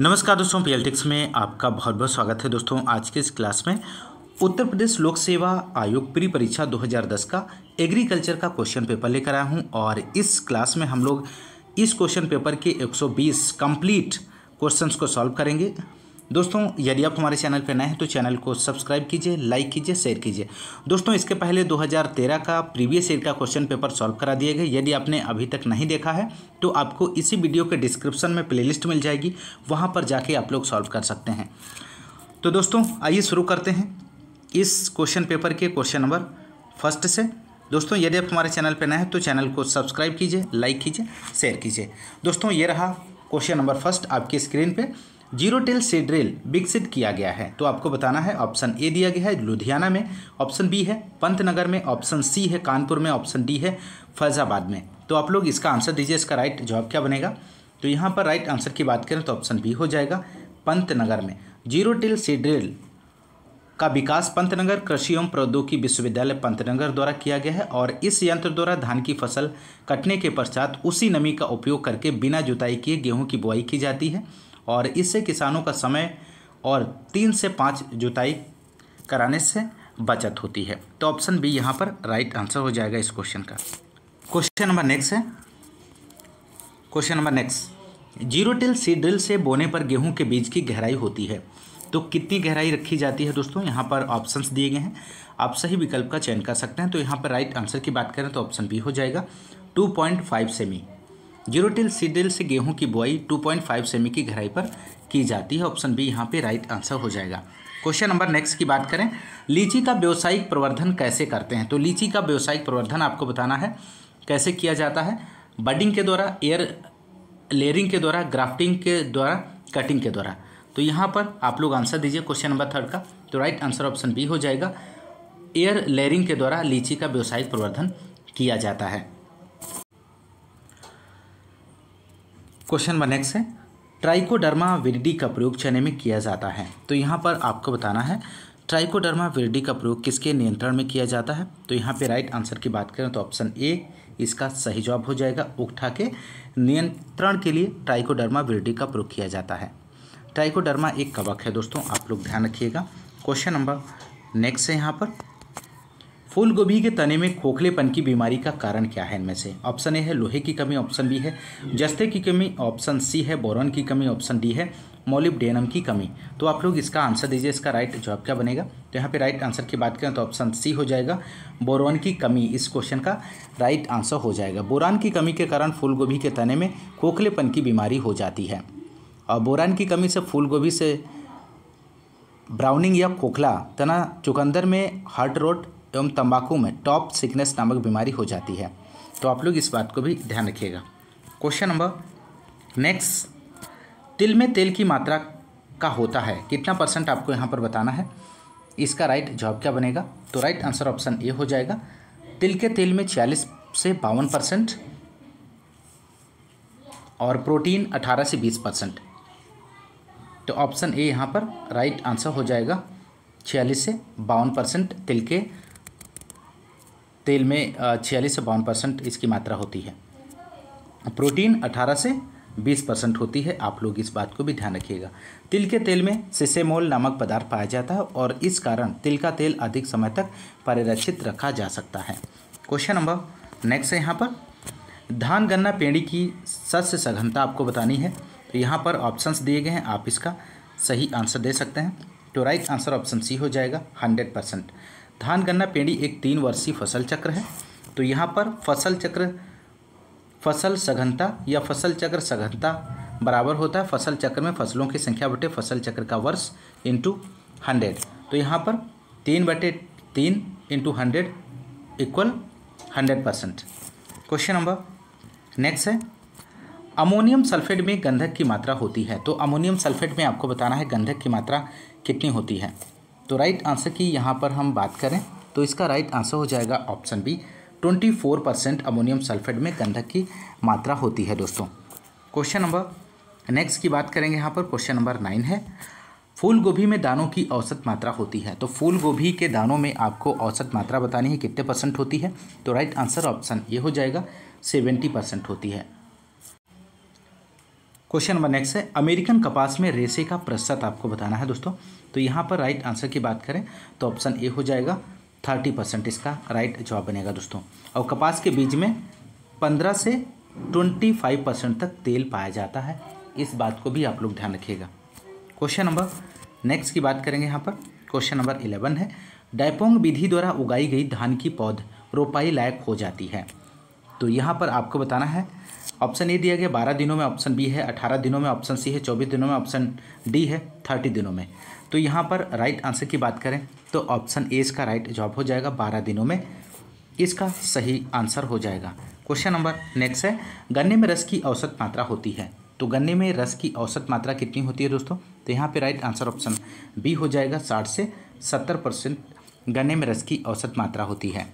नमस्कार दोस्तों, पीएलटिक्स में आपका बहुत बहुत स्वागत है। दोस्तों आज के इस क्लास में उत्तर प्रदेश लोक सेवा आयोग प्री परीक्षा 2010 का एग्रीकल्चर का क्वेश्चन पेपर लेकर आया हूं और इस क्लास में हम लोग इस क्वेश्चन पेपर के 120 कंप्लीट क्वेश्चंस को सॉल्व करेंगे। दोस्तों यदि आप हमारे चैनल पर नए हैं तो चैनल को सब्सक्राइब कीजिए, लाइक कीजिए, शेयर कीजिए। दोस्तों इसके पहले 2013 का प्रीवियस ईयर का क्वेश्चन पेपर सॉल्व करा दिए गए। यदि आपने अभी तक नहीं देखा है तो आपको इसी वीडियो के डिस्क्रिप्शन में प्लेलिस्ट मिल जाएगी, वहां पर जाके आप लोग सॉल्व कर सकते हैं। तो दोस्तों आइए शुरू करते हैं इस क्वेश्चन पेपर के क्वेश्चन नंबर फर्स्ट से। दोस्तों यदि आप हमारे चैनल पर नए हैं तो चैनल को सब्सक्राइब कीजिए, लाइक कीजिए, शेयर कीजिए। दोस्तों ये रहा क्वेश्चन नंबर फर्स्ट आपकी स्क्रीन पे। जीरो टिल सीड ड्रिल विकसित किया गया है तो आपको बताना है। ऑप्शन ए दिया गया है लुधियाना में, ऑप्शन बी है पंतनगर में, ऑप्शन सी है कानपुर में, ऑप्शन डी है फैजाबाद में। तो आप लोग इसका आंसर दीजिए। इसका राइट जवाब क्या बनेगा? तो यहाँ पर राइट आंसर की बात करें तो ऑप्शन बी हो जाएगा पंतनगर में। जीरो टिल सीड ड्रिल का विकास पंतनगर कृषि एवं प्रौद्योगिकी विश्वविद्यालय पंतनगर द्वारा किया गया है और इस यंत्र द्वारा धान की फसल कटने के पश्चात उसी नमी का उपयोग करके बिना जुताई किए गेहूं की बुआई की जाती है और इससे किसानों का समय और 3 से 5 जुताई कराने से बचत होती है। तो ऑप्शन बी यहाँ पर राइट आंसर हो जाएगा इस क्वेश्चन का। क्वेश्चन नंबर नेक्स्ट है। Question number next, zero till seed drill से बोने पर गेहूं के बीज की गहराई होती है तो कितनी गहराई रखी जाती है? दोस्तों यहाँ पर ऑप्शंस दिए गए हैं, आप सही विकल्प का चयन कर सकते हैं। तो यहाँ पर राइट आंसर की बात करें तो ऑप्शन बी हो जाएगा 2.5 semi. Zero till seed drill से गेहूं की बुआई 2.5 सेमी की गहराई पर की जाती है। ऑप्शन बी यहाँ पे राइट आंसर हो जाएगा। क्वेश्चन नंबर नेक्स्ट की बात करें, लीची का व्यावसायिक प्रवर्धन कैसे करते हैं? तो लीची का व्यावसायिक प्रवर्धन आपको बताना है कैसे किया जाता है। बडिंग के द्वारा, एयर लेयरिंग के द्वारा, ग्राफ्टिंग के द्वारा, कटिंग के द्वारा। तो यहाँ पर आप लोग आंसर दीजिए क्वेश्चन नंबर थर्ड का। तो राइट आंसर ऑप्शन बी हो जाएगा, एयर लेयरिंग के द्वारा लीची का व्यावसायिक प्रवर्धन किया जाता है। क्वेश्चन नंबर नेक्स्ट है, ट्राइकोडर्मा विरिडी का प्रयोग चने में किया जाता है। तो यहाँ पर आपको बताना है ट्राइकोडर्मा विरिडी का प्रयोग किसके नियंत्रण में किया जाता है? तो यहाँ पे राइट आंसर की बात करें तो ऑप्शन ए इसका सही जवाब हो जाएगा। उकठा के नियंत्रण के लिए ट्राइकोडर्मा विरिडी का प्रयोग किया जाता है। ट्राइकोडर्मा एक कवक है दोस्तों, आप लोग ध्यान रखिएगा। क्वेश्चन नंबर नेक्स्ट है यहाँ पर, फूल गोभी के तने में खोखलेपन की बीमारी का कारण क्या है? इनमें से ऑप्शन ए है लोहे की कमी, ऑप्शन बी है जस्ते की कमी, ऑप्शन सी है बोरॉन की कमी, ऑप्शन डी है मोलिब्डेनम की कमी। तो आप लोग इसका आंसर दीजिए। इसका राइट जवाब क्या बनेगा? तो यहाँ पे राइट आंसर की बात करें तो ऑप्शन सी हो जाएगा, बोरॉन की कमी इस क्वेश्चन का राइट आंसर हो जाएगा। बोरान की कमी के कारण फूल गोभी के तने में खोखलेपन की बीमारी हो जाती है और बोरान की कमी से फूल गोभी से ब्राउनिंग या खोखला, तना चुकंदर में हार्ट रोट एवं तंबाकू में टॉप सिकनेस नामक बीमारी हो जाती है। तो आप लोग इस बात को भी ध्यान रखिएगा। क्वेश्चन नंबर नेक्स्ट, तिल में तेल की मात्रा का होता है कितना % आपको यहाँ पर बताना है। इसका राइट जवाब क्या बनेगा? तो राइट आंसर ऑप्शन ए हो जाएगा, तिल के तेल में 46 से 52% और प्रोटीन 18 से 20%। तो ऑप्शन ए यहाँ पर राइट आंसर हो जाएगा, 46 से 52% तिल के तेल में 46 से 52% इसकी मात्रा होती है। प्रोटीन 18 से 20% होती है। आप लोग इस बात को भी ध्यान रखिएगा। तिल के तेल में सिसेमोल नामक पदार्थ पाया जाता है और इस कारण तिल का तेल अधिक समय तक परिरक्षित रखा जा सकता है। क्वेश्चन नंबर नेक्स्ट है यहाँ पर, धान गन्ना पेड़ी की सस्य सघनता आपको बतानी है। तो यहाँ पर ऑप्शंस दिए गए हैं, आप इसका सही आंसर दे सकते हैं। तो राइट आंसर ऑप्शन सी हो जाएगा 100%। धान गन्ना पेड़ी एक 3 वर्षीय फसल चक्र है। तो यहाँ पर फसल सघनता या फसल चक्र सघनता बराबर होता है फसल चक्र में फसलों की संख्या बटे फसल चक्र का वर्ष इंटू 100। तो यहाँ पर 3/3 into 100 equal 100%। Question number next है, अमोनियम सल्फेट में गंधक की मात्रा होती है। तो अमोनियम सल्फेट में आपको बताना है गंधक की मात्रा कितनी होती है। तो राइट आंसर की यहाँ पर हम बात करें तो इसका राइट आंसर हो जाएगा ऑप्शन बी, 24% अमोनियम सल्फेट में गंधक की मात्रा होती है दोस्तों। क्वेश्चन नंबर नेक्स्ट की बात करेंगे यहाँ पर। क्वेश्चन नंबर 9 है, फूल गोभी में दानों की औसत मात्रा होती है। तो फूल गोभी के दानों में आपको औसत मात्रा बतानी है कितने % होती है। तो राइट आंसर ऑप्शन ये हो जाएगा 70% होती है। क्वेश्चन नंबर नेक्स्ट है, अमेरिकन कपास में रेशे का प्रतिशत आपको बताना है दोस्तों। तो यहाँ पर राइट आंसर की बात करें तो ऑप्शन ए हो जाएगा 30%, इसका राइट जवाब बनेगा दोस्तों। और कपास के बीज में 15 से 25% तक तेल पाया जाता है, इस बात को भी आप लोग ध्यान रखिएगा। क्वेश्चन नंबर नेक्स्ट की बात करेंगे यहाँ पर। क्वेश्चन नंबर 11 है, डायपोंग विधि द्वारा उगाई गई धान की पौध रोपाई लायक हो जाती है। तो यहाँ पर आपको बताना है, ऑप्शन ए दिया गया 12 दिनों में, ऑप्शन बी है 18 दिनों में, ऑप्शन सी है 24 दिनों में, ऑप्शन डी है 30 दिनों में। तो यहाँ पर राइट आंसर की बात करें तो ऑप्शन ए इसका राइट जवाब हो जाएगा, 12 दिनों में इसका सही आंसर हो जाएगा। क्वेश्चन नंबर नेक्स्ट है, गन्ने में रस की औसत मात्रा होती है। तो गन्ने में रस की औसत मात्रा कितनी होती है दोस्तों? तो यहाँ पे राइट आंसर ऑप्शन बी हो जाएगा, 60 से 70% गन्ने में रस की औसत मात्रा होती है।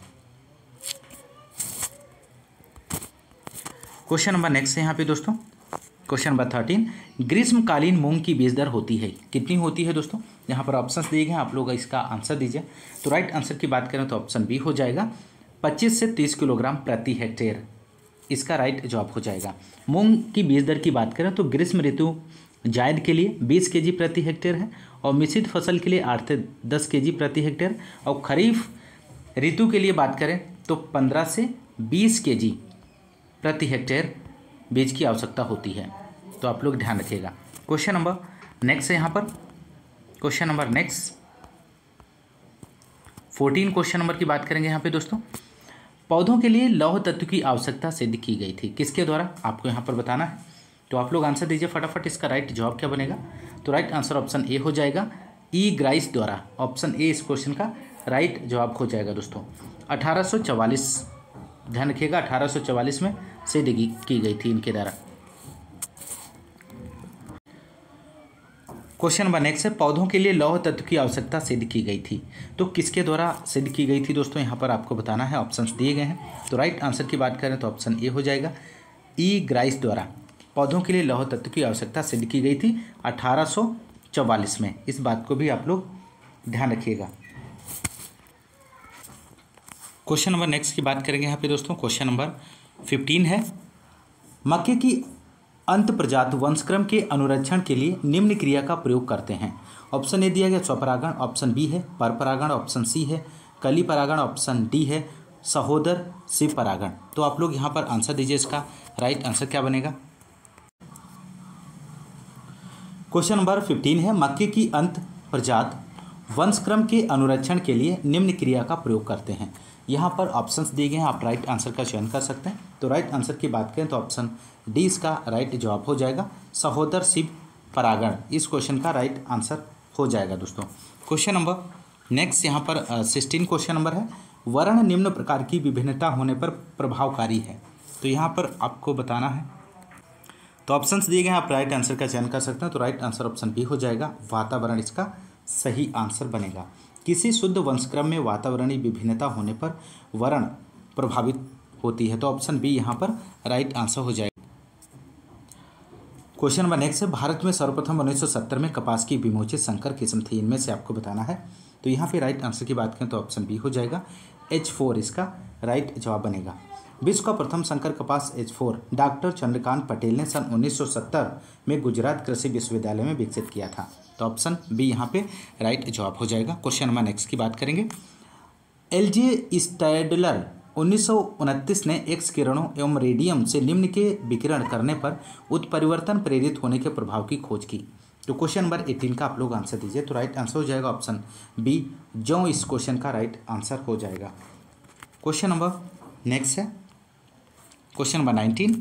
क्वेश्चन नंबर नेक्स्ट है यहाँ पे दोस्तों, क्वेश्चन नंबर 13, ग्रीष्मकालीन मूंग की बीज दर होती है, कितनी होती है दोस्तों? यहाँ पर ऑप्शंस दिए गए हैं, आप लोग इसका आंसर दीजिए। तो राइट आंसर की बात करें तो ऑप्शन बी हो जाएगा, 25 से 30 किलोग्राम प्रति हेक्टेयर, इसका राइट जवाब हो जाएगा। मूंग की बीज दर की बात करें तो ग्रीष्म ऋतु जायद के लिए 20 केजी प्रति हेक्टेयर है, और मिश्रित फसल के लिए 8 से 10 केजी प्रति हेक्टेयर, और खरीफ ऋतु के लिए बात करें तो 15 से 20 केजी प्रति हेक्टेयर बीज की आवश्यकता होती है। तो आप लोग ध्यान रखिएगा। क्वेश्चन नंबर नेक्स्ट है यहाँ पर, question number next 14 question number की बात करेंगे यहाँ पे दोस्तों। पौधों के लिए लौह तत्व की आवश्यकता सिद्ध की गई थी, किसके द्वारा? आपको यहाँ पर बताना है। तो आप लोग आंसर दीजिए फटाफट, इसका राइट जवाब क्या बनेगा? तो राइट आंसर ऑप्शन ए हो जाएगा, ई ग्राइस द्वारा। ऑप्शन ए इस क्वेश्चन का राइट जवाब हो जाएगा दोस्तों। 1844, ध्यान रखिएगा, 1844 में सिद्ध की गई थी इनके द्वारा। क्वेश्चन नंबर नेक्स्ट है, पौधों के लिए लौह तत्व की आवश्यकता सिद्ध की गई थी, तो किसके द्वारा सिद्ध की गई थी दोस्तों? यहाँ पर आपको बताना है, ऑप्शंस दिए गए हैं। तो राइट आंसर की बात करें तो ऑप्शन ए हो जाएगा, ई ग्राइस द्वारा पौधों के लिए लौह तत्व की आवश्यकता सिद्ध की गई थी 1844 में, इस बात को भी आप लोग ध्यान रखिएगा। क्वेश्चन नंबर नेक्स्ट की बात करेंगे यहाँ पे दोस्तों। क्वेश्चन नंबर 15 है, मक्के की अंत प्रजात वंशक्रम के अनुरक्षण के लिए निम्न क्रिया का प्रयोग करते हैं। ऑप्शन ए दिया गया स्वपरागण, ऑप्शन बी है परपरागण, ऑप्शन सी है कली परागण, ऑप्शन डी है सहोदर शिव परागण। तो आप लोग यहाँ पर आंसर दीजिए, इसका राइट आंसर क्या बनेगा? क्वेश्चन नंबर 15 है, मक्के की अंत प्रजात वंशक्रम के अनुरक्षण के लिए निम्न क्रिया का प्रयोग करते हैं। यहाँ पर ऑप्शंस दिए गए हैं, आप राइट आंसर का चयन कर सकते हैं। तो राइट आंसर की बात करें तो ऑप्शन डी इसका राइट जवाब हो जाएगा, सहोदर शिव परागण, इस क्वेश्चन का राइट आंसर हो जाएगा दोस्तों। क्वेश्चन नंबर नेक्स्ट यहाँ पर 16 क्वेश्चन नंबर है, वर्ण निम्न प्रकार की विभिन्नता होने पर प्रभावकारी है। तो यहाँ पर आपको बताना है, तो ऑप्शंस दिए गए हैं, आप राइट आंसर का चयन कर सकते हैं। तो राइट आंसर ऑप्शन बी हो जाएगा, वातावरण इसका सही आंसर बनेगा। किसी शुद्ध वंशक्रम में वातावरणीय विभिन्नता होने पर वर्ण प्रभावित होती है, तो ऑप्शन बी यहाँ पर राइट आंसर हो जाएगा। क्वेश्चन नंबर नेक्स्ट है, भारत में सर्वप्रथम 1970 में कपास की विमोचित संकर किस्म थी, इनमें से आपको बताना है। तो यहाँ पे राइट आंसर की बात करें तो ऑप्शन बी हो जाएगा, H4 इसका राइट जवाब बनेगा। विश्व का प्रथम संकर कपास H4 डॉक्टर चंद्रकांत पटेल ने सन 1970 में गुजरात कृषि विश्वविद्यालय में विकसित किया था। तो ऑप्शन बी यहाँ पे राइट जवाब हो जाएगा। क्वेश्चन नंबर नेक्स्ट की बात करेंगे, LJ स्टैडलर 1929 ने एक्स किरणों एवं रेडियम से निम्न के विकिरण करने पर उत्परिवर्तन प्रेरित होने के प्रभाव की खोज की। तो क्वेश्चन नंबर 18 का आप लोग आंसर दीजिए। तो राइट आंसर हो जाएगा ऑप्शन बी, जो इस क्वेश्चन का राइट आंसर हो जाएगा। क्वेश्चन नंबर नेक्स्ट है, क्वेश्चन नंबर 19,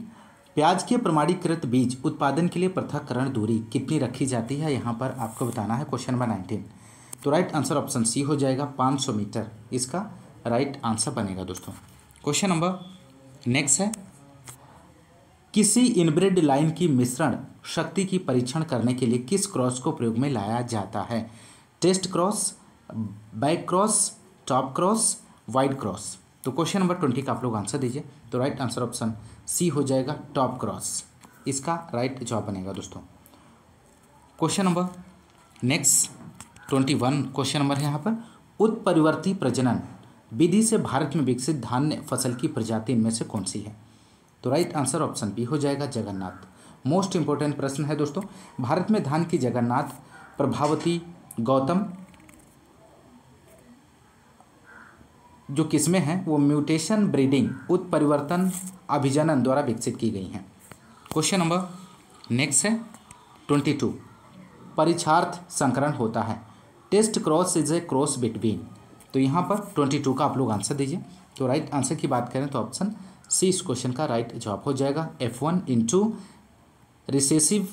प्याज के प्रमाणीकृत बीज उत्पादन के लिए पृथक्करण दूरी कितनी रखी जाती है, यहाँ पर आपको बताना है। क्वेश्चन नंबर 19, तो राइट आंसर ऑप्शन सी हो जाएगा, 500 मीटर इसका राइट आंसर बनेगा दोस्तों। क्वेश्चन नंबर नेक्स्ट है, किसी इनब्रेड लाइन की मिश्रण शक्ति की परीक्षण करने के लिए किस क्रॉस को प्रयोग में लाया जाता है? Test cross, back cross, top cross, wide cross. तो क्वेश्चन नंबर 20 का आप लोग आंसर दीजिए। तो राइट आंसर ऑप्शन सी हो जाएगा, टॉप क्रॉस इसका राइट जवाब बनेगा दोस्तों। Question number next 21 question number है यहाँ पर, उत्परिवर्ती प्रजनन विधि से भारत में विकसित धान्य फसल की प्रजाति इनमें से कौन सी है? तो राइट आंसर ऑप्शन बी हो जाएगा, जगन्नाथ। मोस्ट इंपॉर्टेंट प्रश्न है दोस्तों। भारत में धान की जगन्नाथ, प्रभावती, गौतम जो किस्में हैं वो म्यूटेशन ब्रीडिंग उत्परिवर्तन अभिजनन द्वारा विकसित की गई हैं। क्वेश्चन नंबर नेक्स्ट है 22। परीक्षार्थ संकरण होता है। Test cross is a cross between. तो यहाँ पर 22 का आप लोग आंसर दीजिए। तो राइट आंसर की बात करें तो ऑप्शन सी इस क्वेश्चन का राइट जवाब हो जाएगा। F1 into recessive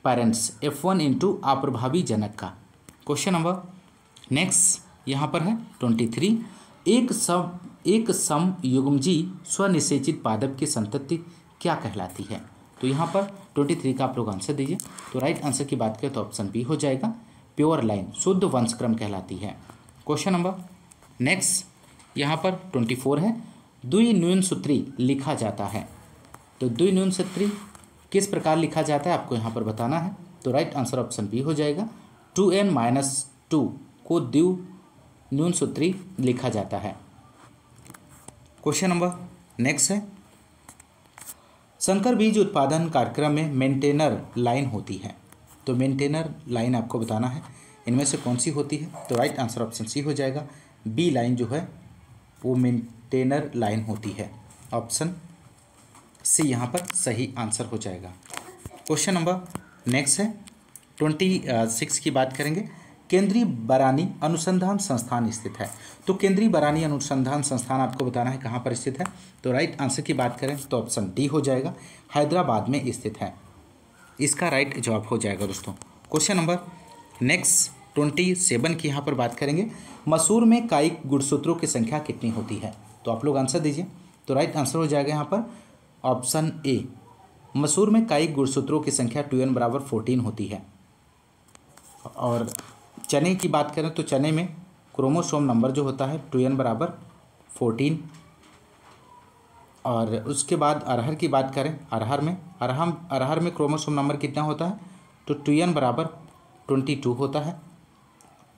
parents, F1 into अप्रभावी जनक का। क्वेश्चन नंबर नेक्स्ट यहाँ पर है 23। एक सम युग्मजी स्वनिषेचित पादप की संतति क्या कहलाती है। तो यहाँ पर 23 का आप लोग आंसर दीजिए। तो राइट आंसर की बात करें तो ऑप्शन बी हो जाएगा, प्योर लाइन शुद्ध वंशक्रम कहलाती है। क्वेश्चन नंबर नेक्स्ट यहाँ पर 24 है। द्विन्यूनसूत्री लिखा जाता है। तो द्विन्यूनसूत्री किस प्रकार लिखा जाता है आपको यहाँ पर बताना है। तो राइट आंसर ऑप्शन बी हो जाएगा, 2n-2 को द्विन्यूनसूत्री लिखा जाता है। क्वेश्चन नंबर नेक्स्ट है, संकर बीज उत्पादन कार्यक्रम में मेंटेनर लाइन होती है। तो मेंटेनर लाइन आपको बताना है इनमें से कौन सी होती है। तो राइट आंसर ऑप्शन सी हो जाएगा, बी लाइन जो है वो मेंटेनर लाइन होती है। ऑप्शन सी यहाँ पर सही आंसर हो जाएगा। क्वेश्चन नंबर नेक्स्ट है 26 की बात करेंगे। केंद्रीय बरानी अनुसंधान संस्थान स्थित है। तो केंद्रीय बरानी अनुसंधान संस्थान आपको बताना है कहाँ पर स्थित है। तो राइट आंसर की बात करें तो ऑप्शन डी हो जाएगा, हैदराबाद में स्थित है। इसका राइट जवाब हो जाएगा दोस्तों। क्वेश्चन नंबर नेक्स्ट 27 की यहाँ पर बात करेंगे। मसूर में कायिक गुणसूत्रों की संख्या कितनी होती है। तो आप लोग आंसर दीजिए। तो राइट आंसर हो जाएगा यहाँ पर ऑप्शन ए, मसूर में कायिक गुणसूत्रों की संख्या 2n = 14 होती है। और चने की बात करें तो चने में क्रोमोसोम नंबर जो होता है 2n = 14। और उसके बाद अरहर की बात करें, अरहर में क्रोमोसोम नंबर कितना होता है। तो 2n = 22 होता है।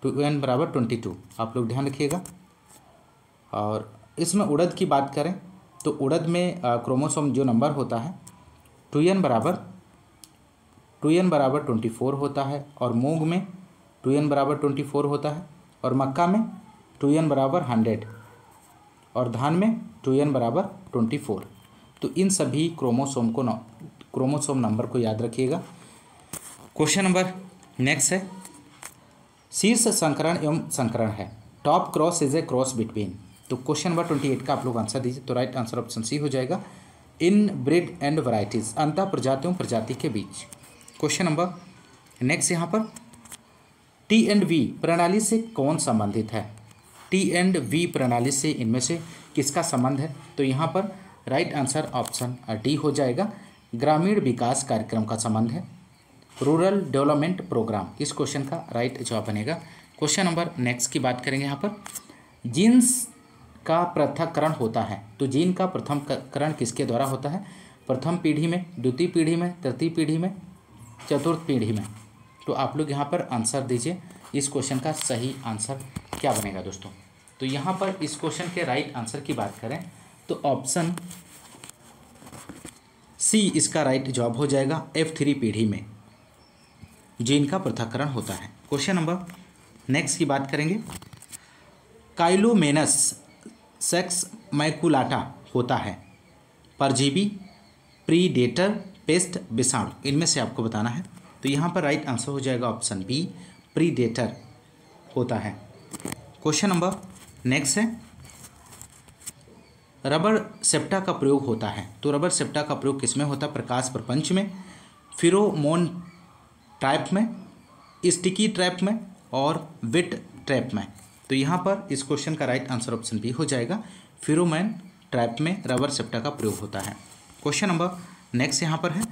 2n = 22 आप लोग ध्यान रखिएगा। और इसमें उड़द की बात करें तो उड़द में क्रोमोसोम जो नंबर होता है 2n = 24 होता है। और मूंग में 2n = 24 होता है। और मक्का में 2n = 100 और धान में 2n = 24। तो इन सभी क्रोमोसोम नंबर को याद रखिएगा। क्वेश्चन नंबर नेक्स्ट है, शीर्ष संकरण एवं संकरण है। Top cross is a cross between. तो क्वेश्चन नंबर 28 का आप लोग आंसर दीजिए। तो राइट आंसर ऑप्शन सी हो जाएगा, इन ब्रीड एंड वैरायटीज, अंतर प्रजातियों प्रजाति के बीच। क्वेश्चन नंबर नेक्स्ट यहाँ पर T&V प्रणाली से कौन संबंधित है। T&V प्रणाली से इनमें से किसका संबंध है। तो यहाँ पर राइट आंसर ऑप्शन डी हो जाएगा, ग्रामीण विकास कार्यक्रम का संबंध है, रूरल डेवलपमेंट प्रोग्राम। इस क्वेश्चन का राइट जवाब बनेगा। क्वेश्चन नंबर नेक्स्ट की बात करेंगे यहाँ पर, जीन्स का पृथक्करण होता है। तो जीन का पृथक्करण किसके द्वारा होता है। प्रथम पीढ़ी में, द्वितीय पीढ़ी में, तृतीय पीढ़ी में, चतुर्थ पीढ़ी में। तो आप लोग यहाँ पर आंसर दीजिए। इस क्वेश्चन का सही आंसर क्या बनेगा दोस्तों। तो यहाँ पर इस क्वेश्चन के राइट आंसर की बात करें तो ऑप्शन सी इसका राइट जवाब हो जाएगा, F3 पीढ़ी में जीन का पृथक्करण होता है। क्वेश्चन नंबर नेक्स्ट की बात करेंगे, काइलोमेनस सेक्स मैकुलाटा होता है परजीवी, प्रीडेटर, पेस्ट, विषाणु। इनमें से आपको बताना है। तो यहाँ पर राइट आंसर हो जाएगा ऑप्शन बी, प्रीडेटर होता है। क्वेश्चन नंबर नेक्स्ट है, रबर सेप्टा का प्रयोग होता है। तो रबर सेप्टा का प्रयोग किसमें होता है। प्रकाश प्रपंच में, फिरोमोन ट्रैप में, स्टिकी ट्रैप में और विट ट्रैप में। तो यहाँ पर इस क्वेश्चन का राइट आंसर ऑप्शन बी हो जाएगा, फिरोमोन ट्रैप में रबर सेप्टा का प्रयोग होता है। क्वेश्चन नंबर नेक्स्ट यहाँ पर है,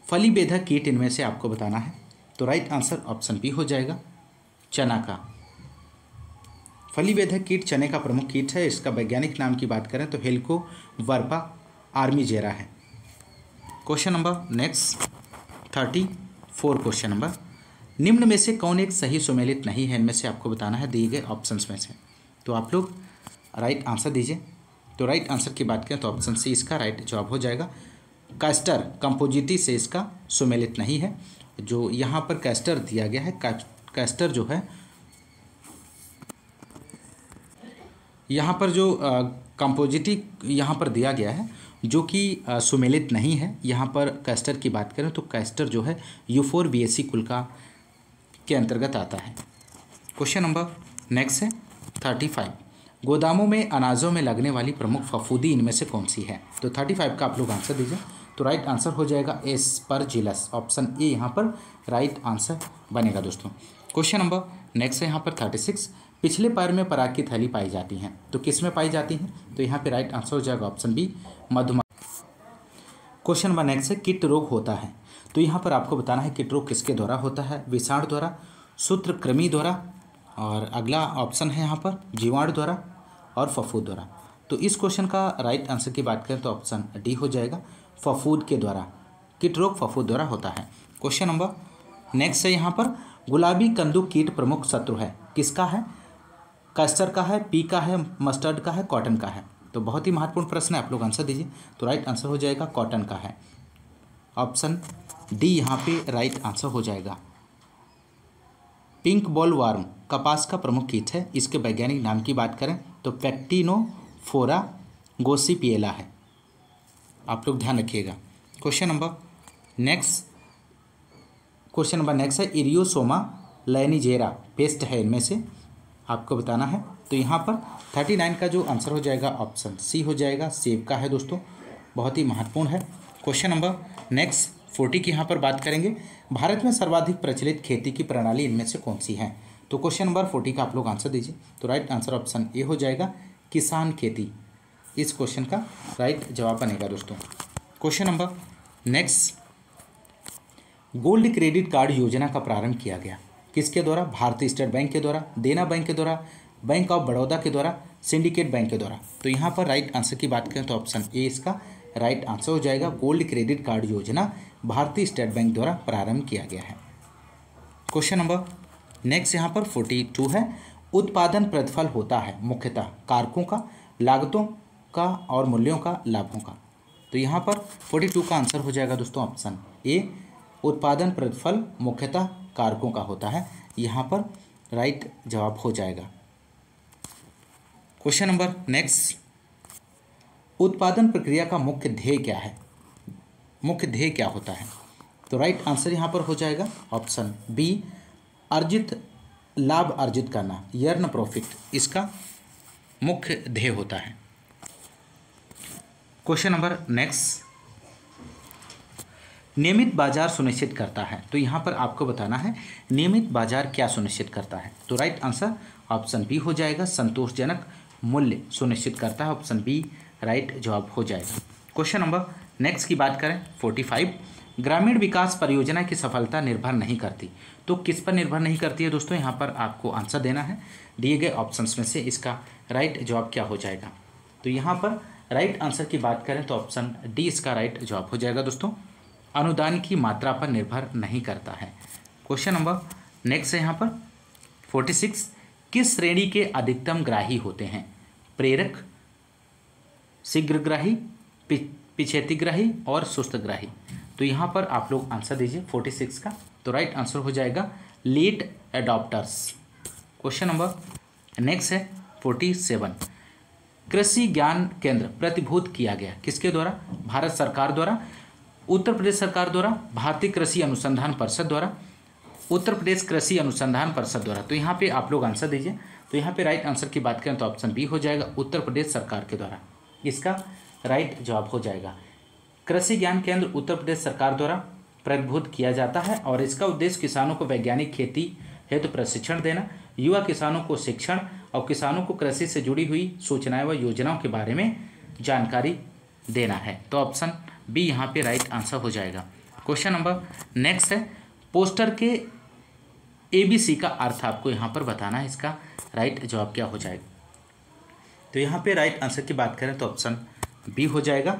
फली बेधक कीट इनमें से आपको बताना है। तो राइट आंसर ऑप्शन बी हो जाएगा, चना का। फली बेधक कीट चने का प्रमुख कीट है। इसका वैज्ञानिक नाम की बात करें तो हेलिकोवर्पा आर्मीजेरा है। Question number next 34 question number, निम्न में से कौन एक सही सुमेलित नहीं है। इनमें से आपको बताना है दिए गए ऑप्शंस में से। तो आप लोग राइट आंसर दीजिए। तो राइट आंसर की बात करें तो ऑप्शन सी इसका राइट जवाब हो जाएगा, कैस्टर कंपोजिटी से इसका सुमेलित नहीं है। जो यहाँ पर कैस्टर दिया गया है, कैस्टर जो है यहाँ पर जो कंपोजिटी यहाँ पर दिया गया है जो कि सुमेलित नहीं है। यहाँ पर कैस्टर की बात करें तो कैस्टर जो है यूफोरबिएसी कुल का के अंतर्गत आता है। क्वेश्चन नंबर नेक्स्ट है 35। गोदामों में अनाजों में लगने वाली प्रमुख फफूंदी इनमें से कौन सी है? तो 35 का आप लोग आंसर दीजिए। तो राइट आंसर हो जाएगा एस्परजिलस, ऑप्शन ए यहाँ पर राइट आंसर बनेगा दोस्तों। क्वेश्चन नंबर नेक्स्ट है यहाँ पर 36। पिछले पैर में पराग की थैली पाई जाती हैं, तो किस में पाई जाती हैं? तो यहाँ पे राइट आंसर हो जाएगा ऑप्शन बी, मधुमक्खी। क्वेश्चन नंबर नेक्स्ट है कीट रोग होता है, तो यहाँ पर आपको बताना है कीट रोग किसके द्वारा होता है? विषाणु द्वारा, सूत्रकृमि द्वारा, और अगला ऑप्शन है यहाँ पर जीवाणु द्वारा और फफूंद द्वारा। तो इस क्वेश्चन का राइट आंसर की बात करें तो ऑप्शन डी हो जाएगा, फफूंद के द्वारा। कीट रोग फफूंद द्वारा होता है। क्वेश्चन नंबर नेक्स्ट है यहाँ पर गुलाबी कंदुक कीट प्रमुख शत्रु है, किसका है? कैस्टर का है, पी का है, मस्टर्ड का है, कॉटन का है? तो बहुत ही महत्वपूर्ण प्रश्न है, आप लोग आंसर दीजिए। तो राइट आंसर हो जाएगा कॉटन का है, ऑप्शन डी यहाँ पे राइट आंसर हो जाएगा। पिंक बॉल वार्म कपास का प्रमुख कीट है, इसके वैज्ञानिक नाम की बात करें तो पैक्टिनोफोरा गोसिपिएला है, आप लोग ध्यान रखिएगा। क्वेश्चन नंबर नेक्स्ट है इरियोसोमा लैनिजेरा पेस्ट है, इनमें से आपको बताना है। तो यहाँ पर 39 का जो आंसर हो जाएगा ऑप्शन सी हो जाएगा, सेब का है दोस्तों, बहुत ही महत्वपूर्ण है। क्वेश्चन नंबर नेक्स्ट 40 की यहाँ पर बात करेंगे, भारत में सर्वाधिक प्रचलित खेती की प्रणाली इनमें से कौन सी है? तो क्वेश्चन नंबर 40 का आप लोग आंसर दीजिए। तो राइट आंसर ऑप्शन ए हो जाएगा, किसान खेती, इस क्वेश्चन का राइट जवाब बनेगा दोस्तों। Question number next, gold credit card योजना का प्रारंभ किया गया, किसके द्वारा? भारतीय स्टेट बैंक के द्वारा, देना बैंक के द्वारा, बैंक ऑफ बड़ौदा के द्वारा, सिंडिकेट बैंक के द्वारा। तो यहाँ पर राइट आंसर की बात करें तो ऑप्शन ए इसका राइट आंसर हो जाएगा, गोल्ड क्रेडिट कार्ड योजना भारतीय स्टेट बैंक द्वारा प्रारंभ किया गया है। क्वेश्चन नंबर नेक्स्ट यहाँ पर 42 है, उत्पादन प्रतिफल होता है मुख्यतः कारकों का, लागतों का और मूल्यों का, लाभों का। तो यहाँ पर 42 का आंसर हो जाएगा दोस्तों ऑप्शन ए, उत्पादन प्रतिफल मुख्यतः कारकों का होता है, यहाँ पर राइट जवाब हो जाएगा। क्वेश्चन नंबर नेक्स्ट, उत्पादन प्रक्रिया का मुख्य ध्येय क्या है? मुख्य ध्येय क्या होता है? तो राइट आंसर यहाँ पर हो जाएगा ऑप्शन बी, लाभ अर्जित करना, यर्न प्रॉफिट, इसका मुख्य ध्येय होता है। क्वेश्चन नंबर नेक्स्ट, नियमित बाजार सुनिश्चित करता है, तो यहाँ पर आपको बताना है नियमित बाजार क्या सुनिश्चित करता है? तो राइट आंसर ऑप्शन बी हो जाएगा, संतोषजनक मूल्य सुनिश्चित करता है, ऑप्शन बी राइट जवाब हो जाएगा। क्वेश्चन नंबर नेक्स्ट की बात करें 45, ग्रामीण विकास परियोजना की सफलता निर्भर नहीं करती, तो किस पर निर्भर नहीं करती है दोस्तों? यहाँ पर आपको आंसर देना है, दिए गए ऑप्शंस में से इसका राइट जवाब क्या हो जाएगा? तो यहाँ पर राइट आंसर की बात करें तो ऑप्शन डी इसका राइट जवाब हो जाएगा दोस्तों, अनुदान की मात्रा पर निर्भर नहीं करता है। क्वेश्चन नंबर नेक्स्ट है यहाँ पर 46, किस श्रेणी के अधिकतम ग्राही होते हैं? प्रेरक, शीघ्रग्राही, पिछेतीग्राही और सुस्तग्राही। तो यहाँ पर आप लोग आंसर दीजिए 46 का। तो राइट आंसर हो जाएगा late adopters. Question number next है 47, कृषि ज्ञान केंद्र प्रतिभूत किया गया किसके द्वारा? भारत सरकार द्वारा, उत्तर प्रदेश सरकार द्वारा, भारतीय कृषि अनुसंधान परिषद द्वारा, उत्तर प्रदेश कृषि अनुसंधान परिषद द्वारा। तो यहाँ पे आप लोग आंसर दीजिए। तो यहाँ पे राइट आंसर की बात करें तो ऑप्शन बी हो जाएगा, उत्तर प्रदेश सरकार के द्वारा, इसका राइट जवाब हो जाएगा। कृषि ज्ञान केंद्र उत्तर प्रदेश सरकार द्वारा प्रतिभूत किया जाता है और इसका उद्देश्य किसानों को वैज्ञानिक खेती हेतु प्रशिक्षण देना, युवा किसानों को शिक्षण और किसानों को कृषि से जुड़ी हुई सूचनाएं व योजनाओं के बारे में जानकारी देना है। तो ऑप्शन बी यहाँ पे राइट आंसर हो जाएगा। क्वेश्चन नंबर नेक्स्ट है, पोस्टर के ABC का अर्थ आपको यहाँ पर बताना है, इसका राइट जवाब क्या हो जाएगा? तो यहाँ पे राइट आंसर की बात करें तो ऑप्शन बी हो जाएगा,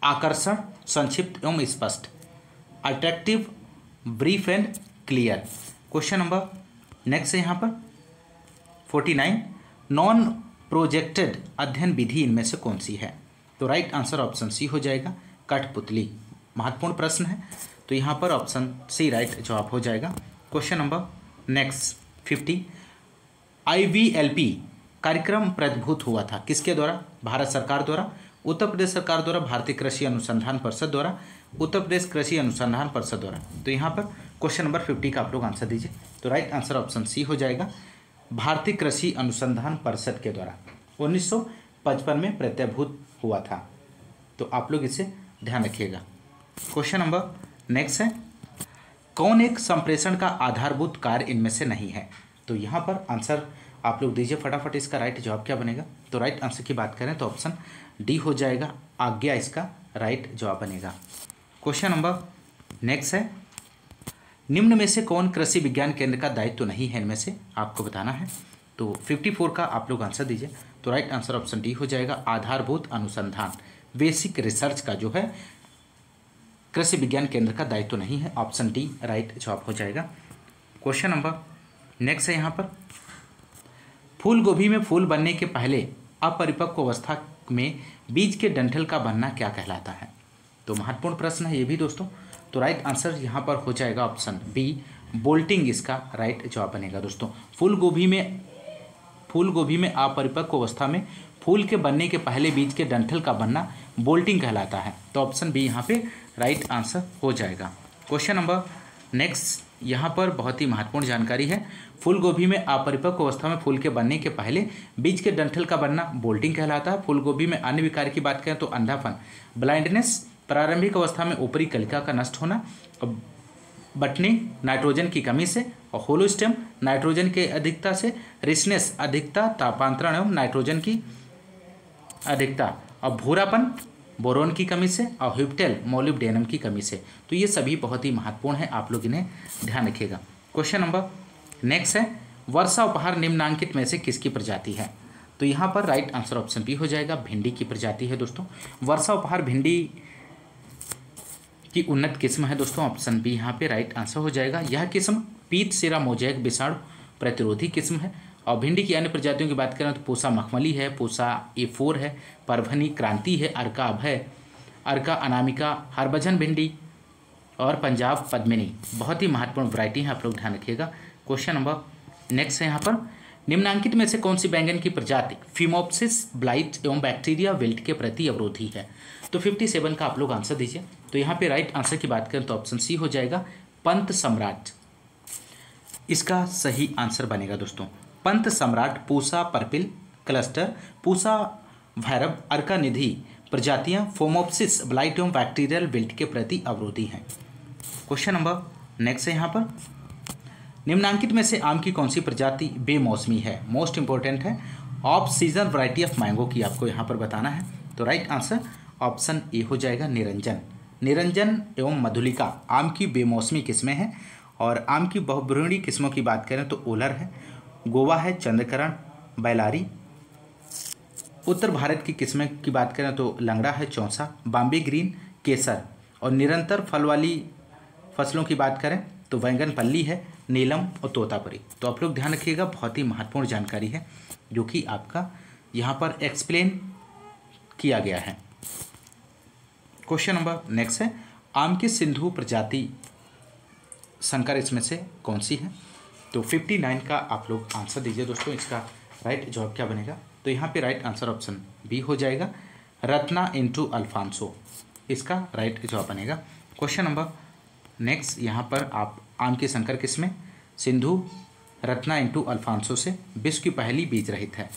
आकर्षण, संक्षिप्त एवं स्पष्ट, attractive, brief and clear. Question number next है यहाँ पर 49, नॉन प्रोजेक्टेड अध्ययन विधि इनमें से कौन सी है? तो राइट आंसर ऑप्शन सी हो जाएगा, कठपुतली। महत्वपूर्ण प्रश्न है, तो यहाँ पर ऑप्शन सी राइट जवाब हो जाएगा। क्वेश्चन नंबर नेक्स्ट 50, IVLP कार्यक्रम प्रभुत्व हुआ था किसके द्वारा? भारत सरकार द्वारा, उत्तर प्रदेश सरकार द्वारा, भारतीय कृषि अनुसंधान परिषद द्वारा, उत्तर प्रदेश कृषि अनुसंधान परिषद द्वारा। तो यहाँ पर क्वेश्चन नंबर 50 का आप लोग आंसर दीजिए। तो राइट आंसर ऑप्शन सी हो जाएगा, भारतीय कृषि अनुसंधान परिषद के द्वारा 1955 में प्रत्यभूत हुआ था। तो आप लोग इसे ध्यान रखिएगा। क्वेश्चन नंबर नेक्स्ट है, कौन एक संप्रेषण का आधारभूत कार्य इनमें से नहीं है? तो यहाँ पर आंसर आप लोग दीजिए फटाफट। इसका राइट जवाब क्या बनेगा? तो राइट आंसर की बात करें तो ऑप्शन डी हो जाएगा, आज्ञा इसका राइट जवाब बनेगा। क्वेश्चन नंबर नेक्स्ट है, निम्न में से कौन कृषि विज्ञान केंद्र का दायित्व नहीं है? इनमें से आपको बताना है। तो 54 का आप लोग आंसर दीजिए। तो राइट आंसर ऑप्शन डी हो जाएगा, आधारभूत अनुसंधान, बेसिक रिसर्च का जो है कृषि विज्ञान केंद्र का दायित्व नहीं है। ऑप्शन डी राइट जवाब हो जाएगा। क्वेश्चन नंबर नेक्स्ट है यहाँ पर, फूल गोभी में फूल बनने के पहले अपरिपक्व अवस्था में बीज के डंठल का बनना क्या कहलाता है? तो महत्वपूर्ण प्रश्न है ये भी दोस्तों। तो राइट आंसर यहाँ पर हो जाएगा ऑप्शन बी, बोल्टिंग इसका राइट जवाब बनेगा दोस्तों। फूल गोभी में अपरिपक्व अवस्था में फूल के बनने के पहले बीज के डंठल का बनना बोल्टिंग कहलाता है। तो ऑप्शन बी यहाँ पे राइट आंसर हो जाएगा। क्वेश्चन नंबर नेक्स्ट यहाँ पर बहुत ही महत्वपूर्ण जानकारी है, फूल गोभी में अपरिपक्व अवस्था में फूल के बनने के पहले बीज के डंठल का बनना बोल्टिंग कहलाता है। फूल गोभी में अन्य विकार की बात करें तो अंधापन, ब्लाइंडनेस, प्रारंभिक अवस्था में ऊपरी कलिका का नष्ट होना, बटनिंग नाइट्रोजन की कमी से, और होलो स्टेम नाइट्रोजन के अधिकता से, रिचनेस अधिकता, तापांतरण एवं नाइट्रोजन की अधिकता, और भूरापन बोरोन की कमी से, और ह्यूप्टेल मोलिब्डेनम की कमी से। तो ये सभी बहुत ही महत्वपूर्ण है, आप लोग इन्हें ध्यान रखिएगा। क्वेश्चन नंबर नेक्स्ट है, वर्षा उपहार निम्नांकित में से किसकी प्रजाति है? तो यहाँ पर राइट आंसर ऑप्शन बी हो जाएगा, भिंडी की प्रजाति है दोस्तों। वर्षा उपहार भिंडी की उन्नत किस्म है दोस्तों। ऑप्शन बी यहाँ पे राइट आंसर हो जाएगा। यह किस्म पीत सिरा मोजैक विषाणु प्रतिरोधी किस्म है। और भिंडी की अन्य प्रजातियों की बात करें तो पूसा मखमली है, पूसा A4 है, परभनी क्रांति है, अर्का अभय, अर्का अनामिका, हरभजन भिंडी और पंजाब पद्मिनी बहुत ही महत्वपूर्ण वैरायटी है, आप लोग ध्यान रखिएगा। क्वेश्चन नंबर नेक्स्ट है यहाँ पर, निम्नांकित में से कौन सी बैंगन की प्रजाति फिमोप्सिस ब्लाइट एवं बैक्टीरिया विल्ट के प्रति अवरोधी है? तो 57 का आप लोग आंसर दीजिए। तो यहाँ पे राइट आंसर की बात करें तो ऑप्शन सी हो जाएगा, पंत सम्राट इसका सही आंसर बनेगा दोस्तों। पंत सम्राट, पूसा पर्पिल क्लस्टर, पूसा भैरव, अर्का निधि प्रजातियां फोमोप्सिस ब्लाइट एवं बैक्टीरियल विल्ट के प्रति अवरोधी हैं। क्वेश्चन नंबर नेक्स्ट है यहाँ पर, निम्नांकित में से आम की कौन सी प्रजाति बेमौसमी है? मोस्ट इंपॉर्टेंट है, off season variety of mango की आपको यहाँ पर बताना है। तो राइट आंसर ऑप्शन ए हो जाएगा, निरंजन। निरंजन एवं मधुलिका आम की बेमौसमी किस्में हैं। और आम की बहुब्रूणी किस्मों की बात करें तो ओलर है, गोवा है, चंद्रकरण, बैलारी। उत्तर भारत की किस्में की बात करें तो लंगड़ा है, चौसा, बॉम्बे ग्रीन, केसर। और निरंतर फल वाली फसलों की बात करें तो बैंगन पल्ली है, नीलम और तोतापुरी। तो आप लोग ध्यान रखिएगा, बहुत ही महत्वपूर्ण जानकारी है जो कि आपका यहाँ पर एक्सप्लेन किया गया है। क्वेश्चन नंबर नेक्स्ट है, आम की सिंधु प्रजाति संकर इसमें से कौन सी है? तो 59 का आप लोग आंसर दीजिए दोस्तों। इसका राइट जवाब क्या बनेगा? तो यहाँ पे राइट आंसर ऑप्शन बी हो जाएगा, रत्ना इंटू अल्फांसो इसका राइट जवाब बनेगा। क्वेश्चन नंबर नेक्स्ट यहाँ पर आप आम की संकर किस्में सिंधु, रत्ना इंटू अल्फांसो से विश्व की पहली बीज रहित है,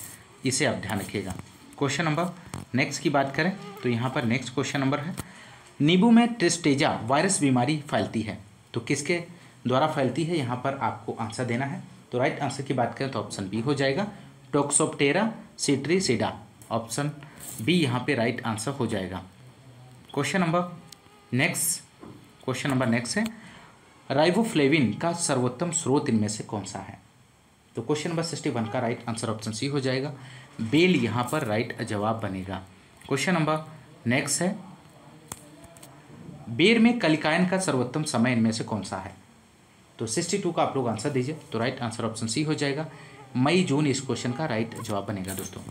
इसे आप ध्यान रखिएगा। क्वेश्चन नंबर नेक्स्ट की बात करें तो यहाँ पर नेक्स्ट क्वेश्चन नंबर है, नींबू में ट्रिस्टेजा वायरस बीमारी फैलती है, तो किसके द्वारा फैलती है? यहाँ पर आपको आंसर देना है। तो राइट आंसर की बात करें तो ऑप्शन बी हो जाएगा, टोक्सोप्टेरा सिट्रीसिडा। ऑप्शन बी यहाँ पे राइट आंसर हो जाएगा। क्वेश्चन नंबर नेक्स्ट है, राइबोफ्लेविन का सर्वोत्तम स्रोत इनमें से कौन सा है? तो क्वेश्चन नंबर 61 का राइट आंसर ऑप्शन सी हो जाएगा, बेल यहाँ पर राइट जवाब बनेगा। क्वेश्चन नंबर नेक्स्ट है, बेर में कलिकायन का सर्वोत्तम समय इनमें से कौन सा है? तो 62 का आप लोग आंसर दीजिए। तो राइट आंसर ऑप्शन सी हो जाएगा, मई जून इस क्वेश्चन का राइट जवाब बनेगा दोस्तों।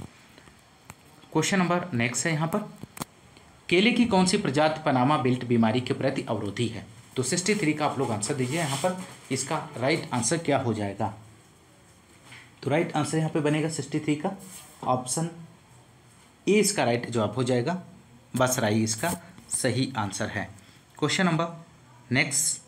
क्वेश्चन नंबर नेक्स्ट है यहाँ पर, केले की कौन सी प्रजाति पनामा बेल्ट बीमारी के प्रति अवरोधी है? तो 63 का आप लोग आंसर दीजिए। यहाँ पर इसका राइट आंसर क्या हो जाएगा? तो राइट आंसर यहाँ पे बनेगा 63 का ऑप्शन ए इसका राइट जवाब हो जाएगा। बसराई इसका सही आंसर है। क्वेश्चन नंबर नेक्स्ट,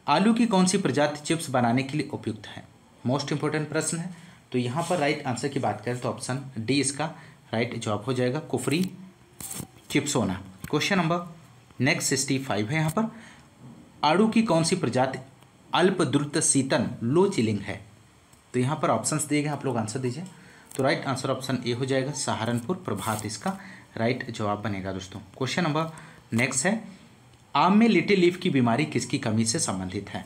आलू की कौन सी प्रजाति चिप्स बनाने के लिए उपयुक्त है? मोस्ट इंपोर्टेंट प्रश्न है। तो यहाँ पर राइट आंसर की बात करें तो ऑप्शन डी इसका राइट जवाब हो जाएगा, Kufri Chipsona. Question number next 65 है। यहाँ पर आड़ू की कौन सी प्रजाति अल्प द्रुत शीतन लो चिलिंग है? तो यहाँ पर ऑप्शंस दिए गए, आप लोग आंसर दीजिए। तो राइट आंसर ऑप्शन ए हो जाएगा, सहारनपुर प्रभात इसका राइट जवाब बनेगा दोस्तों। क्वेश्चन नंबर नेक्स्ट है, आम में लिटिल लीफ की बीमारी किसकी कमी से संबंधित है?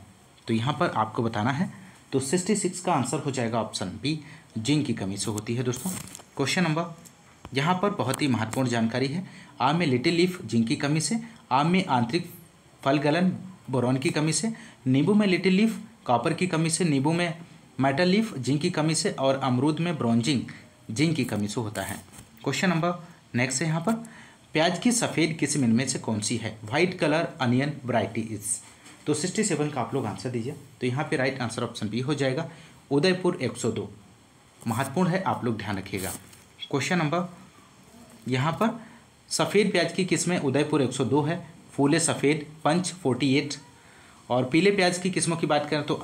तो यहाँ पर आपको बताना है। तो 66 का आंसर हो जाएगा ऑप्शन बी, जिंक की कमी से होती है दोस्तों। क्वेश्चन नंबर यहाँ पर बहुत ही महत्वपूर्ण जानकारी है। आम में लिटिल लीफ जिंक की कमी से, आम में आंतरिक फल गलन बोरॉन की कमी से, नींबू में लिटिल लीफ कॉपर की कमी से, नींबू में मेटल लीफ जिंक की कमी से और अमरूद में ब्रोंजिंग जिंक की कमी से होता है। क्वेश्चन नंबर नेक्स्ट है यहाँ पर, प्याज की सफ़ेद किस्म इनमें से कौन सी है? White colour onion variety is. तो 67 का आप लोग आंसर दीजिए। तो यहाँ पे राइट आंसर ऑप्शन बी हो जाएगा, उदयपुर 102। महत्वपूर्ण है, आप लोग ध्यान रखिएगा। क्वेश्चन नंबर यहाँ पर, सफ़ेद प्याज की किस्में उदयपुर 102 है, फूले सफ़ेद पंच 48। और पीले प्याज की किस्मों की बात करें तो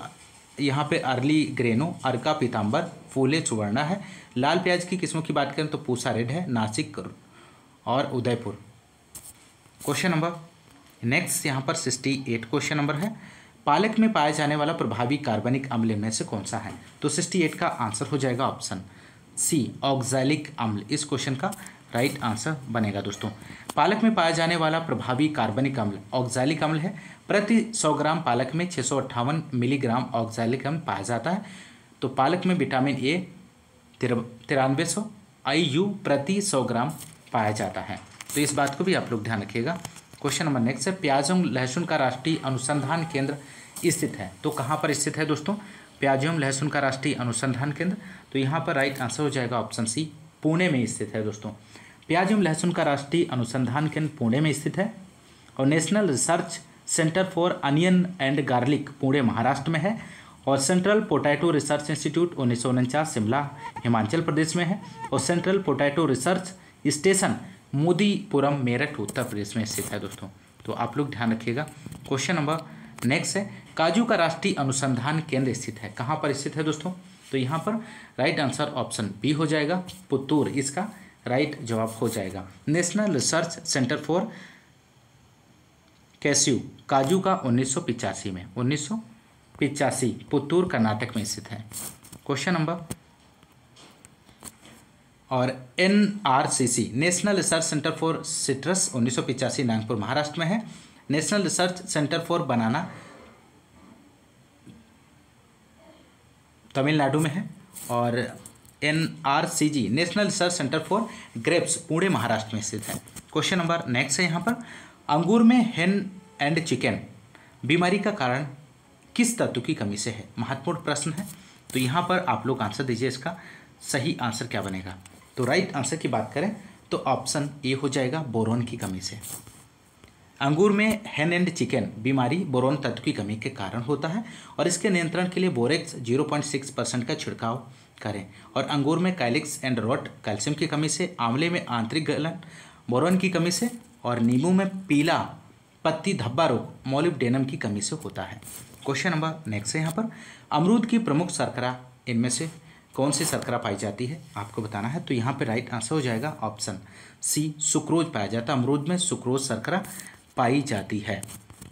यहाँ पे अर्ली ग्रेनो, अर्का पीताम्बर, फूले सुवर्णा है। लाल प्याज की किस्मों की बात करें तो पूसा रेड है, नासिक और उदयपुर। क्वेश्चन नंबर नेक्स्ट यहाँ पर 68 क्वेश्चन नंबर है, पालक में पाया जाने वाला प्रभावी कार्बनिक अम्ल में से कौन सा है? तो 68 का आंसर हो जाएगा ऑप्शन सी, ऑक्सैलिक अम्ल। इस क्वेश्चन का राइट आंसर बनेगा दोस्तों। पालक में पाया जाने वाला प्रभावी कार्बनिक अम्ल ऑक्सैलिक अम्ल है। प्रति 100 ग्राम पालक में 658 मिलीग्राम ऑक्सैलिक अम्ल पाया जाता है। तो पालक में विटामिन ए 9300 IU प्रति 100 ग्राम पाया जाता है। तो इस बात को भी आप लोग ध्यान रखिएगा। क्वेश्चन नंबर नेक्स्ट है, प्याज एवं लहसुन का राष्ट्रीय अनुसंधान केंद्र स्थित है। तो कहाँ पर स्थित है दोस्तों? प्याज एवं लहसुन का राष्ट्रीय अनुसंधान केंद्र। तो यहाँ पर राइट आंसर हो जाएगा ऑप्शन सी, पुणे में स्थित है दोस्तों। प्याज एवं लहसुन का राष्ट्रीय अनुसंधान केंद्र पुणे में स्थित है। और national research centre for onion and garlic Pune Maharashtra में है। और central potato research institute 1949 Shimla Himachal Pradesh में है। और central potato research station Modipuram Meerut Uttar Pradesh में स्थित है दोस्तों। तो आप लोग ध्यान रखिएगा। क्वेश्चन नंबर नेक्स्ट है, काजू का राष्ट्रीय अनुसंधान केंद्र स्थित है। कहाँ पर स्थित है दोस्तों? तो यहाँ पर राइट आंसर ऑप्शन बी हो जाएगा, पुत्तूर इसका राइट जवाब हो जाएगा। National research centre for cashew काजू का 1985 में 1985 पुत्तूर कर्नाटक में स्थित है। क्वेश्चन नंबर और NRCC national research centre for citrus 1985 Nagpur Maharashtra में है। नेशनल रिसर्च सेंटर फॉर बनाना तमिलनाडु में है। और NRCG national research centre for grapes Pune Maharashtra में स्थित है। क्वेश्चन नंबर नेक्स्ट है यहाँ पर, अंगूर में हेन एंड चिकन बीमारी का कारण किस तत्व की कमी से है? महत्वपूर्ण प्रश्न है। तो यहाँ पर आप लोग आंसर दीजिए, इसका सही आंसर क्या बनेगा? तो राइट आंसर की बात करें तो ऑप्शन ए हो जाएगा, बोरोन की कमी से। अंगूर में हेन एंड चिकन बीमारी बोरोन तत्व की कमी के कारण होता है। और इसके नियंत्रण के लिए बोरेक्स 0.6% का छिड़काव करें। और अंगूर में कैलिक्स एंड रॉट कैल्शियम की कमी से, आंवले में आंतरिक गलन बोरोन की कमी से, और नींबू में पीला पत्ती धब्बा रोग मोलिब्डेनम की कमी से होता है। क्वेश्चन नंबर नेक्स्ट है यहाँ पर, अमरूद की प्रमुख शर्करा इनमें से कौन सी शर्करा पाई जाती है? आपको बताना है। तो यहाँ पे राइट आंसर हो जाएगा ऑप्शन सी, सुक्रोज पाया जाता है। अमरूद में सुक्रोज शर्करा पाई जाती है।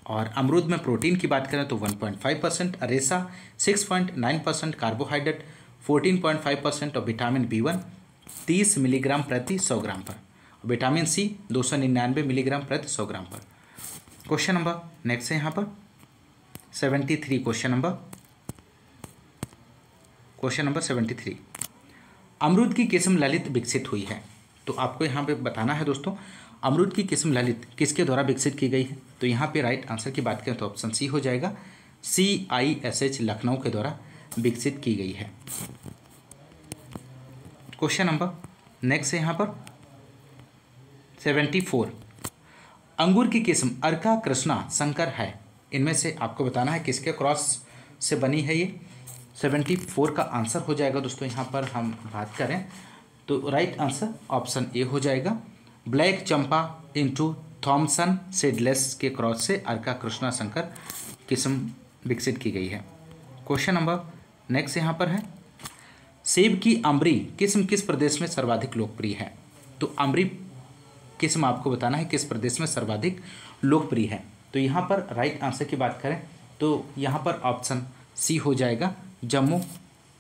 और अमरूद में प्रोटीन की बात करें तो 1.5%, रेशा 6.9%, कार्बोहाइड्रेट 14.5% और विटामिन B1 30 मिलीग्राम प्रति 100 ग्राम पर, और विटामिन सी 299 मिलीग्राम प्रति 100 ग्राम पर। क्वेश्चन नंबर नेक्स्ट है यहाँ पर 73 क्वेश्चन नंबर 73, अमरूद की किस्म ललित विकसित हुई है। तो आपको यहाँ पे बताना है दोस्तों, अमरूद की किस्म ललित किसके द्वारा विकसित की गई है? तो यहाँ पे राइट आंसर की बात करें तो ऑप्शन सी हो जाएगा, CISH लखनऊ के द्वारा विकसित की गई है। क्वेश्चन नंबर नेक्स्ट है यहाँ पर 74 अंगूर की किस्म अर्का कृष्णा संकर है, इनमें से आपको बताना है किसके क्रॉस से बनी है ये। 74 का आंसर हो जाएगा दोस्तों, यहाँ पर हम बात करें तो राइट आंसर ऑप्शन ए हो जाएगा। ब्लैक चंपा इंटू थॉमसन सीडलेस के क्रॉस से अर्का कृष्णा संकर किस्म विकसित की गई है। क्वेश्चन नंबर नेक्स्ट यहाँ पर है, सेब की अम्बरी किस्म किस प्रदेश में सर्वाधिक लोकप्रिय है। तो अम्बरी किस्म आपको बताना है किस प्रदेश में सर्वाधिक लोकप्रिय है। तो यहाँ पर राइट आंसर की बात करें तो यहाँ पर ऑप्शन सी हो जाएगा, Jammu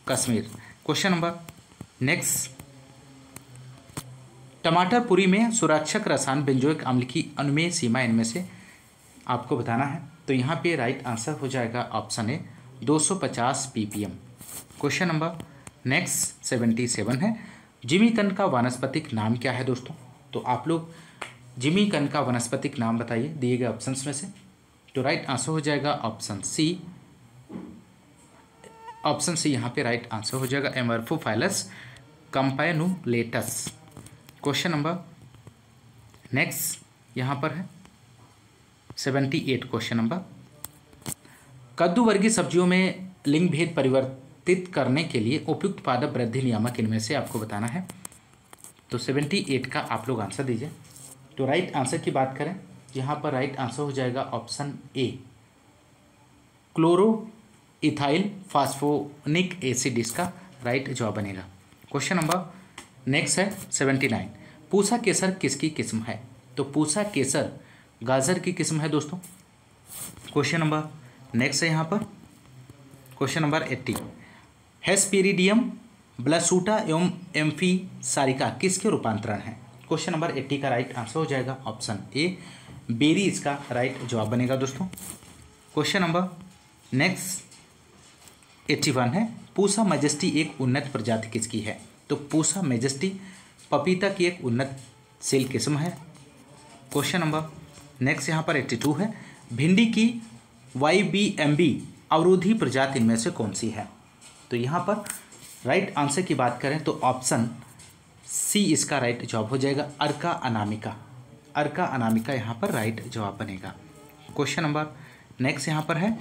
Kashmir. Question number next, टमाटर पुरी में सुरक्षक रसायन बेंजोइक अम्ल की अनुमेय सीमा इनमें से आपको बताना है। तो यहाँ पे राइट आंसर हो जाएगा ऑप्शन ए 250 ppm। क्वेश्चन नंबर नेक्स्ट 77 है, जिमीकंद का वानस्पतिक नाम क्या है दोस्तों। तो आप लोग जिमीकंद का वानस्पतिक नाम बताइए दिए गए ऑप्शंस में से। तो राइट आंसर हो जाएगा ऑप्शन सी। ऑप्शन सी यहाँ पे राइट आंसर हो जाएगा, एमरफोफाइलस कैम्पैनुलेटस। क्वेश्चन नंबर नेक्स्ट यहाँ पर है 78 क्वेश्चन नंबर, कद्दू वर्गीय सब्जियों में लिंग भेद परिवर्तित करने के लिए उपयुक्त पादप वृद्धि नियामक इनमें से आपको बताना है। तो 78 का आप लोग आंसर दीजिए। तो राइट आंसर की बात करें, यहाँ पर राइट आंसर हो जाएगा option A, chloroethylphosphonic acid इसका राइट जवाब बनेगा। क्वेश्चन नंबर नेक्स्ट है 79, पूसा केसर किसकी किस्म है। तो पूसा केसर गाजर की किस्म है दोस्तों। क्वेश्चन नंबर नेक्स्ट है यहाँ पर क्वेश्चन नंबर 80, हेस्पेरिडियम ब्लसूटा एवं एम्फीसारिका किसके रूपांतरण है। क्वेश्चन नंबर 80 का राइट आंसर हो जाएगा ऑप्शन ए, बेरी इसका राइट जवाब बनेगा दोस्तों। क्वेश्चन नंबर नेक्स्ट 81 है, पूसा मैजेस्टी एक उन्नत प्रजाति किसकी है। तो पूसा मैजेस्टी पपीता की एक उन्नतशील किस्म है। क्वेश्चन नंबर नेक्स्ट यहाँ पर 82 है, भिंडी की YBMB अवरोधी प्रजाति इनमें से कौन सी है। तो यहाँ पर राइट आंसर की बात करें तो ऑप्शन सी इसका राइट जवाब हो जाएगा, अर्का अनामिका। अर्का अनामिका यहाँ पर राइट जवाब बनेगा। क्वेश्चन नंबर नेक्स्ट यहाँ पर है,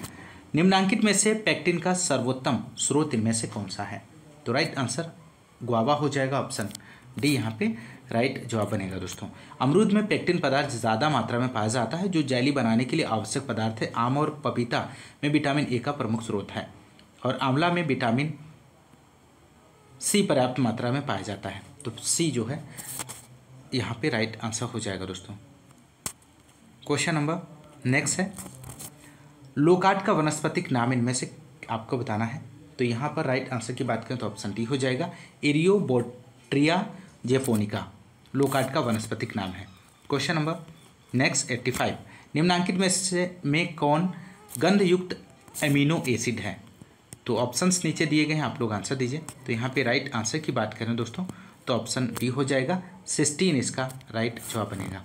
निम्नांकित में से पेक्टिन का सर्वोत्तम स्रोत इनमें से कौन सा है। तो राइट आंसर गुआवा हो जाएगा, ऑप्शन डी यहाँ पे राइट जवाब बनेगा दोस्तों। अमरूद में पेक्टिन पदार्थ ज़्यादा मात्रा में पाया जाता है, जो जेली बनाने के लिए आवश्यक पदार्थ है। आम और पपीता में विटामिन ए का प्रमुख स्रोत है और आंवला में विटामिन सी पर्याप्त मात्रा में पाया जाता है। तो सी जो है यहाँ पे राइट आंसर हो जाएगा दोस्तों। क्वेश्चन नंबर नेक्स्ट है, लोकार्ड का वनस्पतिक नाम इनमें से आपको बताना है। तो यहाँ पर राइट आंसर की बात करें तो ऑप्शन डी हो जाएगा, एरियोबोट्रिया जेपोनिका लोकार्ड का वनस्पतिक नाम है। क्वेश्चन नंबर नेक्स्ट 85, निम्नांकित में कौन गंधयुक्त एमिनो एसिड है। तो ऑप्शंस नीचे दिए गए हैं, आप लोग आंसर दीजिए। तो यहाँ पे राइट आंसर की बात करें दोस्तों तो ऑप्शन डी हो जाएगा, सिस्टीन इसका राइट जवाब बनेगा।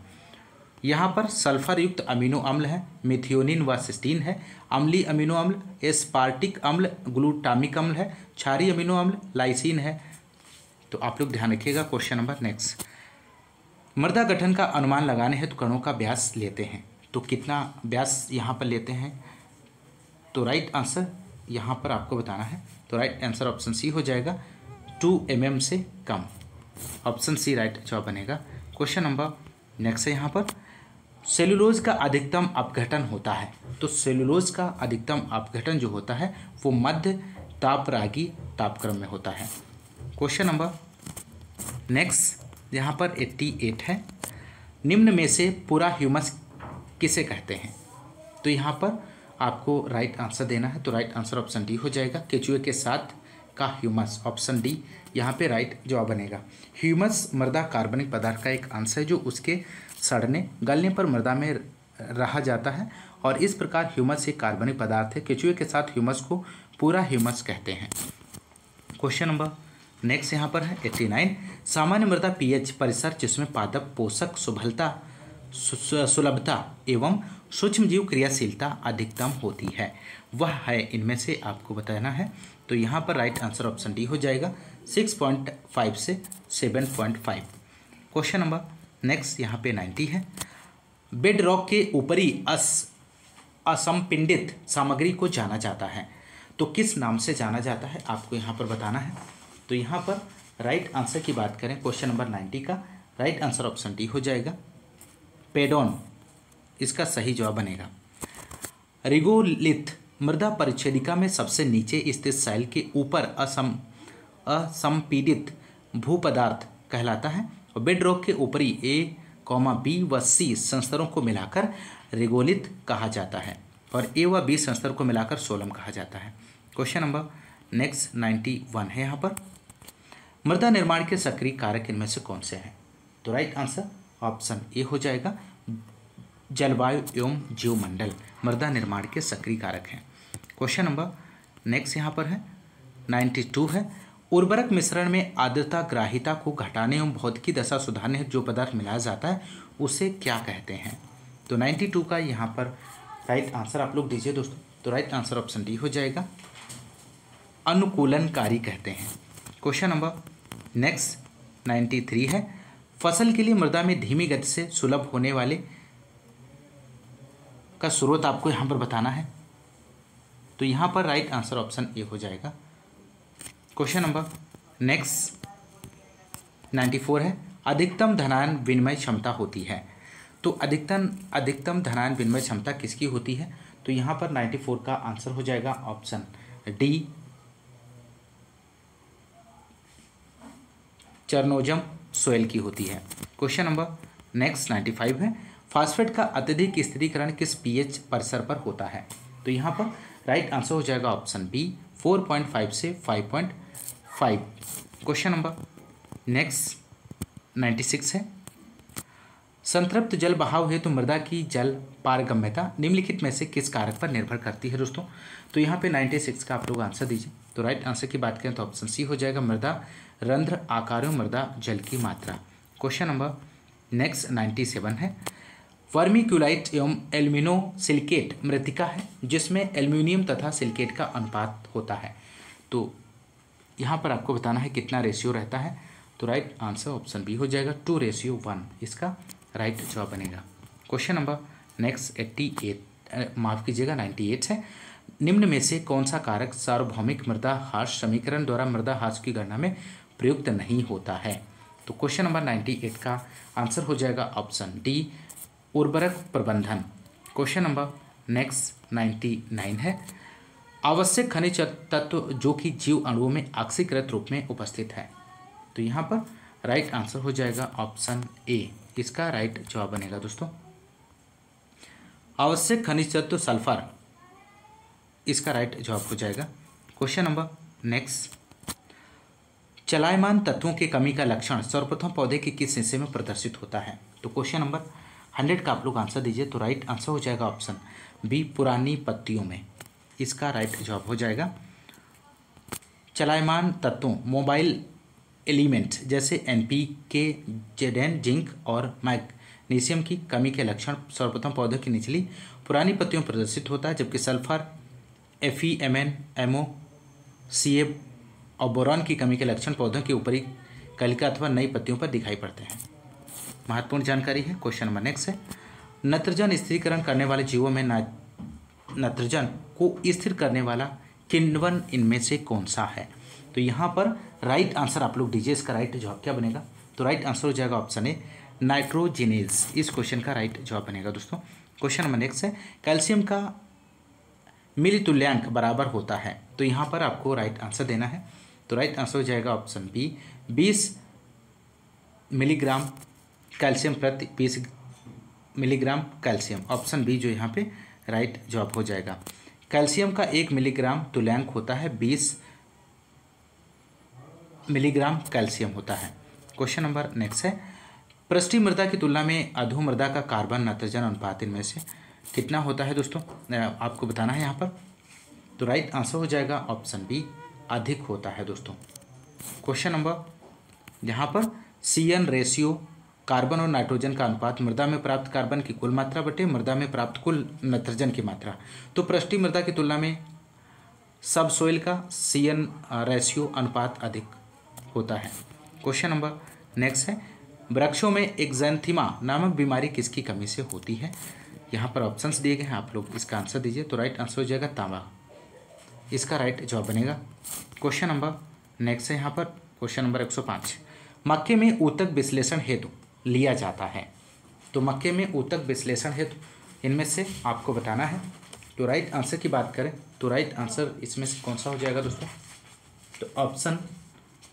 यहाँ पर सल्फर युक्त अमीनो अम्ल है, मिथियोनिन व सिस्टीन है, अम्लीय अमीनो अम्ल एस्पार्टिक अम्ल, ग्लूटामिक अम्ल है, क्षारीय अमीनो अम्ल लाइसिन है। तो आप लोग ध्यान रखिएगा। क्वेश्चन नंबर नेक्स्ट, मृदा गठन का अनुमान लगाने हेतु कणों का व्यास लेते हैं। तो कितना व्यास यहाँ पर लेते हैं। तो राइट आंसर यहाँ पर आपको बताना है। तो राइट आंसर ऑप्शन सी हो जाएगा, 2 mm से कम। ऑप्शन सी राइट जवाब बनेगा। क्वेश्चन नंबर नेक्स्ट है यहाँ पर, सेलुलोज का अधिकतम अपघटन होता है। तो सेलुलोज का अधिकतम अपघटन जो होता है वो मध्य तापरागी तापक्रम में होता है। क्वेश्चन नंबर नेक्स्ट यहाँ पर 88 है, निम्न में से पूरा ह्यूमस किसे कहते हैं। तो यहाँ पर आपको राइट आंसर देना है। तो राइट आंसर ऑप्शन डी हो जाएगा, केचुए के साथ का ह्यूमस। ऑप्शन डी यहाँ पे राइट जवाब बनेगा। ह्यूमस मृदा कार्बनिक पदार्थ का एक अंश है जो उसके सड़ने गलने पर मृदा में रहा जाता है और इस प्रकार ह्यूमस एक कार्बनिक पदार्थ है। केचुए के साथ ह्यूमस को पूरा ह्यूमस कहते हैं। क्वेश्चन नंबर नेक्स्ट यहाँ पर है 89, सामान्य मृदा पीएच परिसर जिसमें पादप पोषक सुलभता एवं सूक्ष्मजीव क्रियाशीलता अधिकतम होती है वह है इनमें से आपको बताना है। तो यहाँ पर राइट आंसर ऑप्शन डी हो जाएगा, 6.5 से 7.5। क्वेश्चन नंबर नेक्स्ट यहाँ पे 90 है। बेड रॉक के ऊपरी असंपिंडित सामग्री को जाना जाता है, तो किस नाम से जाना जाता है आपको यहाँ पर बताना है। तो यहाँ पर राइट आंसर की बात करें क्वेश्चन नंबर 90 का, राइट आंसर ऑप्शन डी हो जाएगा, पेडोन इसका सही जवाब बनेगा। रिगोलिथ मृदा परिच्छेदिका में सबसे नीचे स्थित शैल के ऊपर असंपीडित भूपदार्थ कहलाता है, और बेड रॉक के ऊपरी ए, बी व सी संस्तरों को मिलाकर रिगोलिथ कहा जाता है, और ए व बी संस्तर को मिलाकर सोलम कहा जाता है। क्वेश्चन नंबर नेक्स्ट 91 है। यहाँ पर मृदा निर्माण के सक्रिय कारक इनमें से कौन से हैं? तो राइट आंसर ऑप्शन ए हो जाएगा, जलवायु एवं जीवमंडल मृदा निर्माण के सक्रिय कारक हैं। क्वेश्चन नंबर नेक्स्ट यहाँ पर है 92 है। उर्वरक मिश्रण में आर्द्रता ग्राहिता को घटाने एवं भौतिकी दशा सुधारने हेतु जो पदार्थ मिलाया जाता है उसे क्या कहते हैं? तो 92 का यहाँ पर राइट आंसर आप लोग दीजिए दोस्तों। तो राइट आंसर ऑप्शन डी हो जाएगा, अनुकूलनकारी कहते हैं। क्वेश्चन नंबर नेक्स्ट 93 है। फसल के लिए मृदा में धीमी गति से सुलभ होने वाले का स्रोत आपको यहाँ पर बताना है, तो यहाँ पर राइट आंसर ऑप्शन ए हो जाएगा। क्वेश्चन नंबर नेक्स्ट 94 है। अधिकतम धनायन विनिमय क्षमता होती है, तो अधिकतम धनायन विनिमय क्षमता किसकी होती है? तो यहाँ पर 94 का आंसर हो जाएगा ऑप्शन डी, चरनोजम सोयल की होती है। क्वेश्चन नंबर नेक्स्ट 95 है। फास्फेट का अत्यधिक स्थिरीकरण किस पीएच परिसर पर होता है? तो यहाँ पर राइट आंसर हो जाएगा ऑप्शन बी, 4.5 से 5.5। क्वेश्चन नंबर नेक्स्ट 96 है। संतृप्त जल बहाव हेतु मृदा की जल पारगम्यता निम्नलिखित में से किस कारक पर निर्भर करती है दोस्तों? तो यहाँ पे 96 का आप लोग आंसर दीजिए। तो राइट आंसर की बात करें तो ऑप्शन सी हो जाएगा, मृदा रंध्र आकार एवं मृदा जल की मात्रा। क्वेश्चन नंबर नेक्स्ट 97 है। वर्मिक्यूलाइट एवं एल्यूमिनो सिलिकेट मृतिका है जिसमें एल्यूमिनियम तथा सिलिकेट का अनुपात होता है, तो यहाँ पर आपको बताना है कितना रेशियो रहता है। तो राइट आंसर ऑप्शन बी हो जाएगा, 2:1 इसका राइट जवाब बनेगा। क्वेश्चन नंबर नेक्स्ट 98 है। निम्न में से कौन सा कारक सार्वभौमिक मृदा ह्रास समीकरण द्वारा मृदा ह्रास की गणना में प्रयुक्त नहीं होता है? तो क्वेश्चन नंबर 98 का आंसर हो जाएगा ऑप्शन डी, उर्वरक प्रबंधन। क्वेश्चन नंबर नेक्स्ट 99 है। आवश्यक खनिज तत्व जो कि जीव अणुओं में ऑक्सीकृत रूप में उपस्थित है, तो यहाँ पर राइट आंसर हो जाएगा ऑप्शन ए, इसका राइट जवाब बनेगा दोस्तों। आवश्यक खनिज तत्व सल्फर, इसका राइट जवाब हो जाएगा। Question number next. चलायमान तत्वों के कमी का लक्षण सर्वप्रथम पौधे के किस हिस्से में प्रदर्शित होता है? तो क्वेश्चन नंबर 100 का आप लोग आंसर दीजिए। तो राइट आंसर हो जाएगा ऑप्शन बी, पुरानी पत्तियों में, इसका राइट जवाब हो जाएगा। चलायमान तत्वों मोबाइल एलिमेंट जैसे NPK, जेडेन, जिंक और मैग्नीशियम की कमी के लक्षण सर्वप्रथम पौधे की निचली पुरानी पत्तियों में प्रदर्शित होता है, जबकि सल्फर, FeMn, MO, Ca और बोरॉन की कमी के लक्षण पौधों की ऊपरी कलिका अथवा नई पत्तियों पर दिखाई पड़ते हैं। महत्वपूर्ण जानकारी है। क्वेश्चन नंबर नेक्स्ट है। नत्रजन स्थिरीकरण करने वाले जीवों में नत्रजन को स्थिर करने वाला किण्वन इनमें से कौन सा है? तो यहाँ पर राइट आंसर आप लोग दीजिए, इसका राइट जवाब क्या बनेगा? तो राइट आंसर हो जाएगा ऑप्शन ए, नाइट्रोजिनेज, इस क्वेश्चन का राइट जवाब बनेगा दोस्तों। क्वेश्चन नंबर नेक्स्ट है। कैल्शियम का मिलितुल्यांक बराबर होता है, तो यहाँ पर आपको राइट आंसर देना है। तो राइट आंसर हो जाएगा ऑप्शन बी, 20 मिलीग्राम कैल्शियम प्रति 20 मिलीग्राम कैल्शियम, ऑप्शन बी जो यहाँ पे राइट जवाब हो जाएगा। कैल्शियम का 1 मिलीग्राम तुल्यांक होता है, 20 मिलीग्राम कैल्शियम होता है। क्वेश्चन नंबर नेक्स्ट है। पृष्ठीय मृदा की तुलना में अधो मृदा का कार्बन नाइट्रोजन अनुपात इनमें से कितना होता है दोस्तों? आपको बताना है यहाँ पर। तो राइट आंसर हो जाएगा ऑप्शन बी, अधिक होता है दोस्तों। क्वेश्चन नंबर यहाँ पर CN रेशियो कार्बन और नाइट्रोजन का अनुपात मृदा में प्राप्त कार्बन की कुल मात्रा बटे मृदा में प्राप्त कुल नाइट्रोजन की मात्रा, तो पृष्ठीय मृदा की तुलना में सब सोइल का CN रेशियो अनुपात अधिक होता है। क्वेश्चन नंबर नेक्स्ट है। वृक्षों में एक्जेंथिमा नामक बीमारी किसकी कमी से होती है? यहाँ पर ऑप्शंस दिए गए हैं, आप लोग इसका आंसर दीजिए। तो राइट आंसर हो जाएगा तांबा, इसका राइट जवाब बनेगा। क्वेश्चन नंबर नेक्स्ट है यहाँ पर क्वेश्चन नंबर 105। मक्के में ऊतक विश्लेषण हेतु लिया जाता है। तो मक्के में ऊतक विश्लेषण हेतु इनमें से आपको बताना है। तो राइट आंसर की बात करें तो राइट आंसर इसमें से कौन सा हो जाएगा दोस्तों? तो ऑप्शन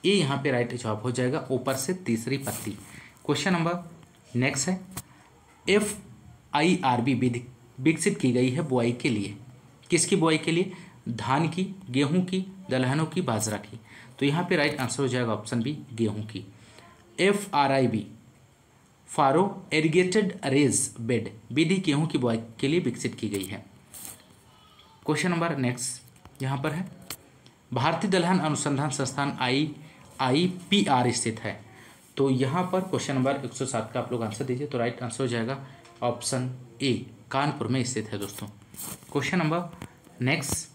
ए यहाँ पे राइट जवाब हो जाएगा, ऊपर से तीसरी पत्ती। क्वेश्चन नंबर नेक्स्ट है, FIRB विधि विकसित की गई है बुआई के लिए। किसकी बुआई के लिए? धान की, गेहूं की, दलहनों की, बाजरा की। तो यहाँ पे राइट आंसर हो जाएगा ऑप्शन बी, गेहूं की। FRIB pharaoh irrigated raise bed विधि गेहूं की बुआई के लिए विकसित की गई है। क्वेश्चन नंबर नेक्स्ट यहाँ पर है, भारतीय दलहन अनुसंधान संस्थान IIPR स्थित है। तो यहाँ पर क्वेश्चन नंबर 107 का आप लोग आंसर दीजिए। तो राइट आंसर हो जाएगा ऑप्शन ए, कानपुर में स्थित है दोस्तों। Question number next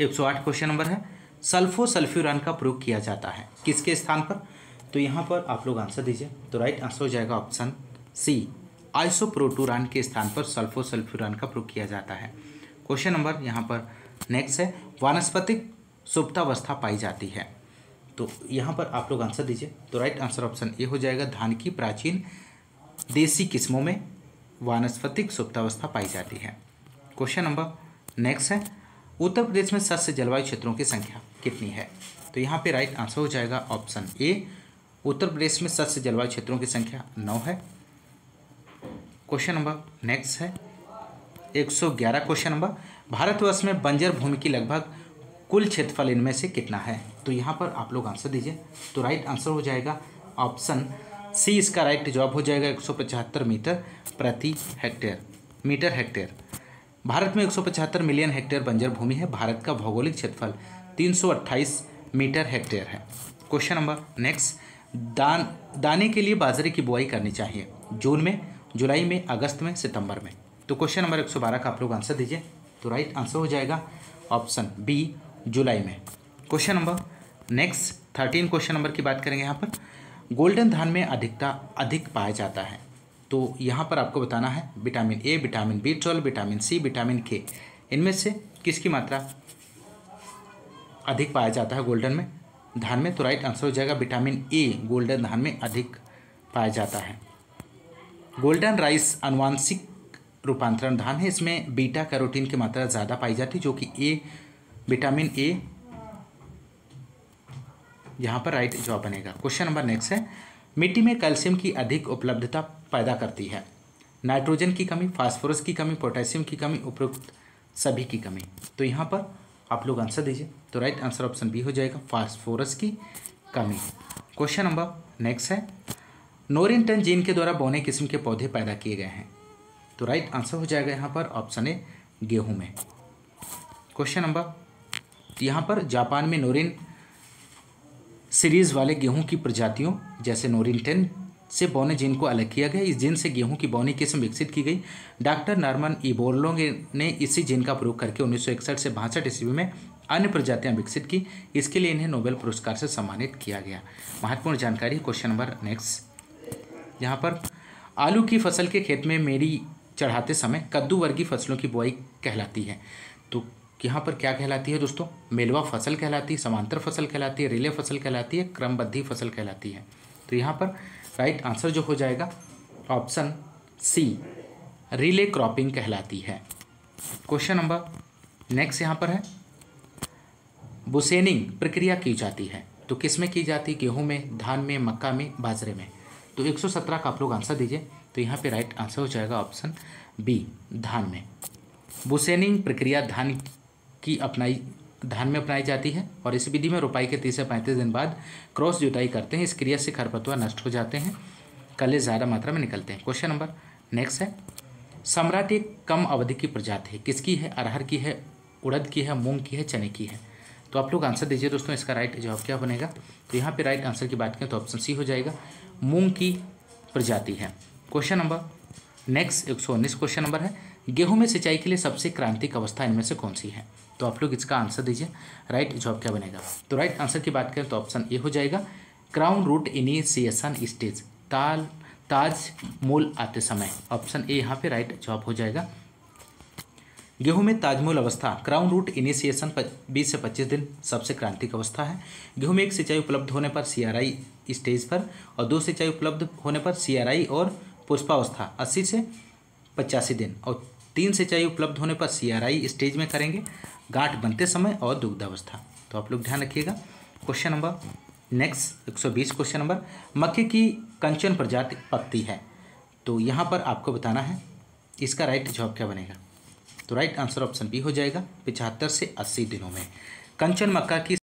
108 question number है, सल्फोसल्फ्यूरान का प्रयोग किया जाता है किसके स्थान पर? तो यहाँ पर आप लोग आंसर दीजिए। तो राइट आंसर हो जाएगा ऑप्शन सी, आइसोप्रोटूरान के स्थान पर सल्फोसल्फ्यूरान का प्रयोग किया जाता है। क्वेश्चन नंबर यहाँ पर नेक्स्ट है, वानस्पतिक सुप्तावस्था पाई जाती है। तो यहाँ पर आप लोग आंसर दीजिए। तो राइट आंसर ऑप्शन ए हो जाएगा, धान की प्राचीन देसी किस्मों में वानस्पतिक सुप्तावस्था पाई जाती है। क्वेश्चन नंबर नेक्स्ट है, उत्तर प्रदेश में सस्य जलवायु क्षेत्रों की संख्या कितनी है? तो यहाँ पे राइट आंसर हो जाएगा ऑप्शन ए, उत्तर प्रदेश में सस्य जलवायु क्षेत्रों की संख्या 9 है। क्वेश्चन नंबर नेक्स्ट है 111 क्वेश्चन नंबर, भारतवर्ष में बंजर भूमि की लगभग कुल क्षेत्रफल इनमें से कितना है? तो यहाँ पर आप लोग आंसर दीजिए। तो राइट आंसर हो जाएगा ऑप्शन सी, इसका राइट जवाब हो जाएगा 175 मीटर प्रति हेक्टेयर, मीटर हेक्टेयर। भारत में 175 मिलियन हेक्टेयर बंजर भूमि है। भारत का भौगोलिक क्षेत्रफल 328 मीटर हेक्टेयर है। क्वेश्चन नंबर नेक्स्ट, दाने के लिए बाजरे की बुआई करनी चाहिए जून में, जुलाई में, अगस्त में, सितंबर में। तो क्वेश्चन नंबर 112 का आप लोग आंसर दीजिए। तो राइट आंसर हो जाएगा ऑप्शन बी, जुलाई में। Question number next 13 question number की बात करेंगे। यहाँ पर गोल्डन धान में अधिक पाया जाता है। तो यहाँ पर आपको बताना है vitamin A, vitamin B12, vitamin C, vitamin K, इनमें से किसकी मात्रा अधिक पाया जाता है गोल्डन में धान में? तो राइट आंसर हो जाएगा विटामिन ए गोल्डन धान में अधिक पाया जाता है। गोल्डन राइस आनुवांशिक रूपांतरण धान है, इसमें बीटा कैरोटीन की मात्रा ज़्यादा पाई जाती है, जो कि विटामिन ए यहाँ पर राइट जवाब बनेगा। क्वेश्चन नंबर नेक्स्ट है, मिट्टी में कैल्शियम की अधिक उपलब्धता पैदा करती है नाइट्रोजन की कमी, फास्फोरस की कमी, पोटेशियम की कमी, उपरोक्त सभी की कमी। तो यहाँ पर आप लोग आंसर दीजिए। तो राइट आंसर ऑप्शन बी हो जाएगा, फास्फोरस की कमी। क्वेश्चन नंबर नेक्स्ट है, नोरिंगटन जीन के द्वारा बौने किस्म के पौधे पैदा किए गए हैं। तो राइट आंसर हो जाएगा यहाँ पर ऑप्शन ए, गेहूं में। क्वेश्चन नंबर यहाँ पर जापान में नोरिन सीरीज वाले गेहूं की प्रजातियों जैसे नोरिंगटन से बौने जीन को अलग किया गया। इस जीन से गेहूं की बौनी किस्म विकसित की गई। डॉक्टर नॉर्मन इबोर्लो ने इसी जीन का प्रयोग करके 1961 से 62 ईस्वी में अन्य प्रजातियां विकसित की। इसके लिए इन्हें नोबेल पुरस्कार से सम्मानित किया गया। महत्वपूर्ण जानकारी। क्वेश्चन नंबर नेक्स्ट यहाँ पर, आलू की फसल के खेत में मेरी चढ़ाते समय कद्दू वर्गीय फसलों की बुआई कहलाती है। तो यहाँ पर क्या कहलाती है दोस्तों? मेलवा फसल कहलाती है, समांतर फसल कहलाती है, रिले फसल कहलाती है, क्रमबद्धी फसल कहलाती है। तो यहाँ पर राइट आंसर जो हो जाएगा ऑप्शन सी, रिले क्रॉपिंग कहलाती है। क्वेश्चन नंबर नेक्स्ट यहाँ पर है, बुसेनिंग प्रक्रिया की जाती है। तो किस में की जाती है? गेहूं में, धान में, मक्का में, बाजरे में। तो 117 का आप लोग आंसर दीजिए। तो यहाँ पे राइट आंसर हो जाएगा ऑप्शन बी, धान में। बुसेनिंग प्रक्रिया धान में अपनाई जाती है और इस विधि में रोपाई के 30 से 35 दिन बाद क्रॉस जुताई करते हैं। इस क्रिया से खरपतवार नष्ट हो जाते हैं, कले ज़्यादा मात्रा में निकलते हैं। क्वेश्चन नंबर नेक्स्ट है, सम्राट एक कम अवधि की प्रजाति है, किसकी है? अरहर की है, उड़द की है, मूंग की है, चने की है। तो आप लोग आंसर दीजिए दोस्तों, इसका राइट जवाब क्या बनेगा? तो यहाँ पे राइट आंसर की बात करें तो ऑप्शन सी हो जाएगा, मूंग की प्रजाति है। Question number next 119 question number है, गेहूं में सिंचाई के लिए सबसे क्रांतिक अवस्था इनमें से कौन सी है? तो आप लोग इसका आंसर दीजिए, राइट जवाब क्या बनेगा? तो राइट आंसर की बात करें तो ऑप्शन ए हो जाएगा, क्राउन रूट इनिशिएशन स्टेज, ताज मूल आते समय। ऑप्शन ए यहाँ पे राइट जवाब हो जाएगा। गेहूं में ताजमूल अवस्था, क्राउन रूट इनिशिएशन 20 से 25 दिन सबसे क्रांतिक अवस्था है। गेहूं में 1 सिंचाई उपलब्ध होने पर CRI स्टेज पर और 2 सिंचाई उपलब्ध होने पर CRI और पुष्पावस्था 80 से 85 दिन और 3 सिंचाई उपलब्ध होने पर CRI स्टेज में करेंगे, गांठ बनते समय और दुग्धावस्था। तो आप लोग ध्यान रखिएगा। Question number next 120 question number, मक्के की कंचन प्रजाति पकती है, तो यहाँ पर आपको बताना है इसका राइट जवाब क्या बनेगा। तो राइट आंसर ऑप्शन बी हो जाएगा 75 से 80 दिनों में। कंचन मक्का की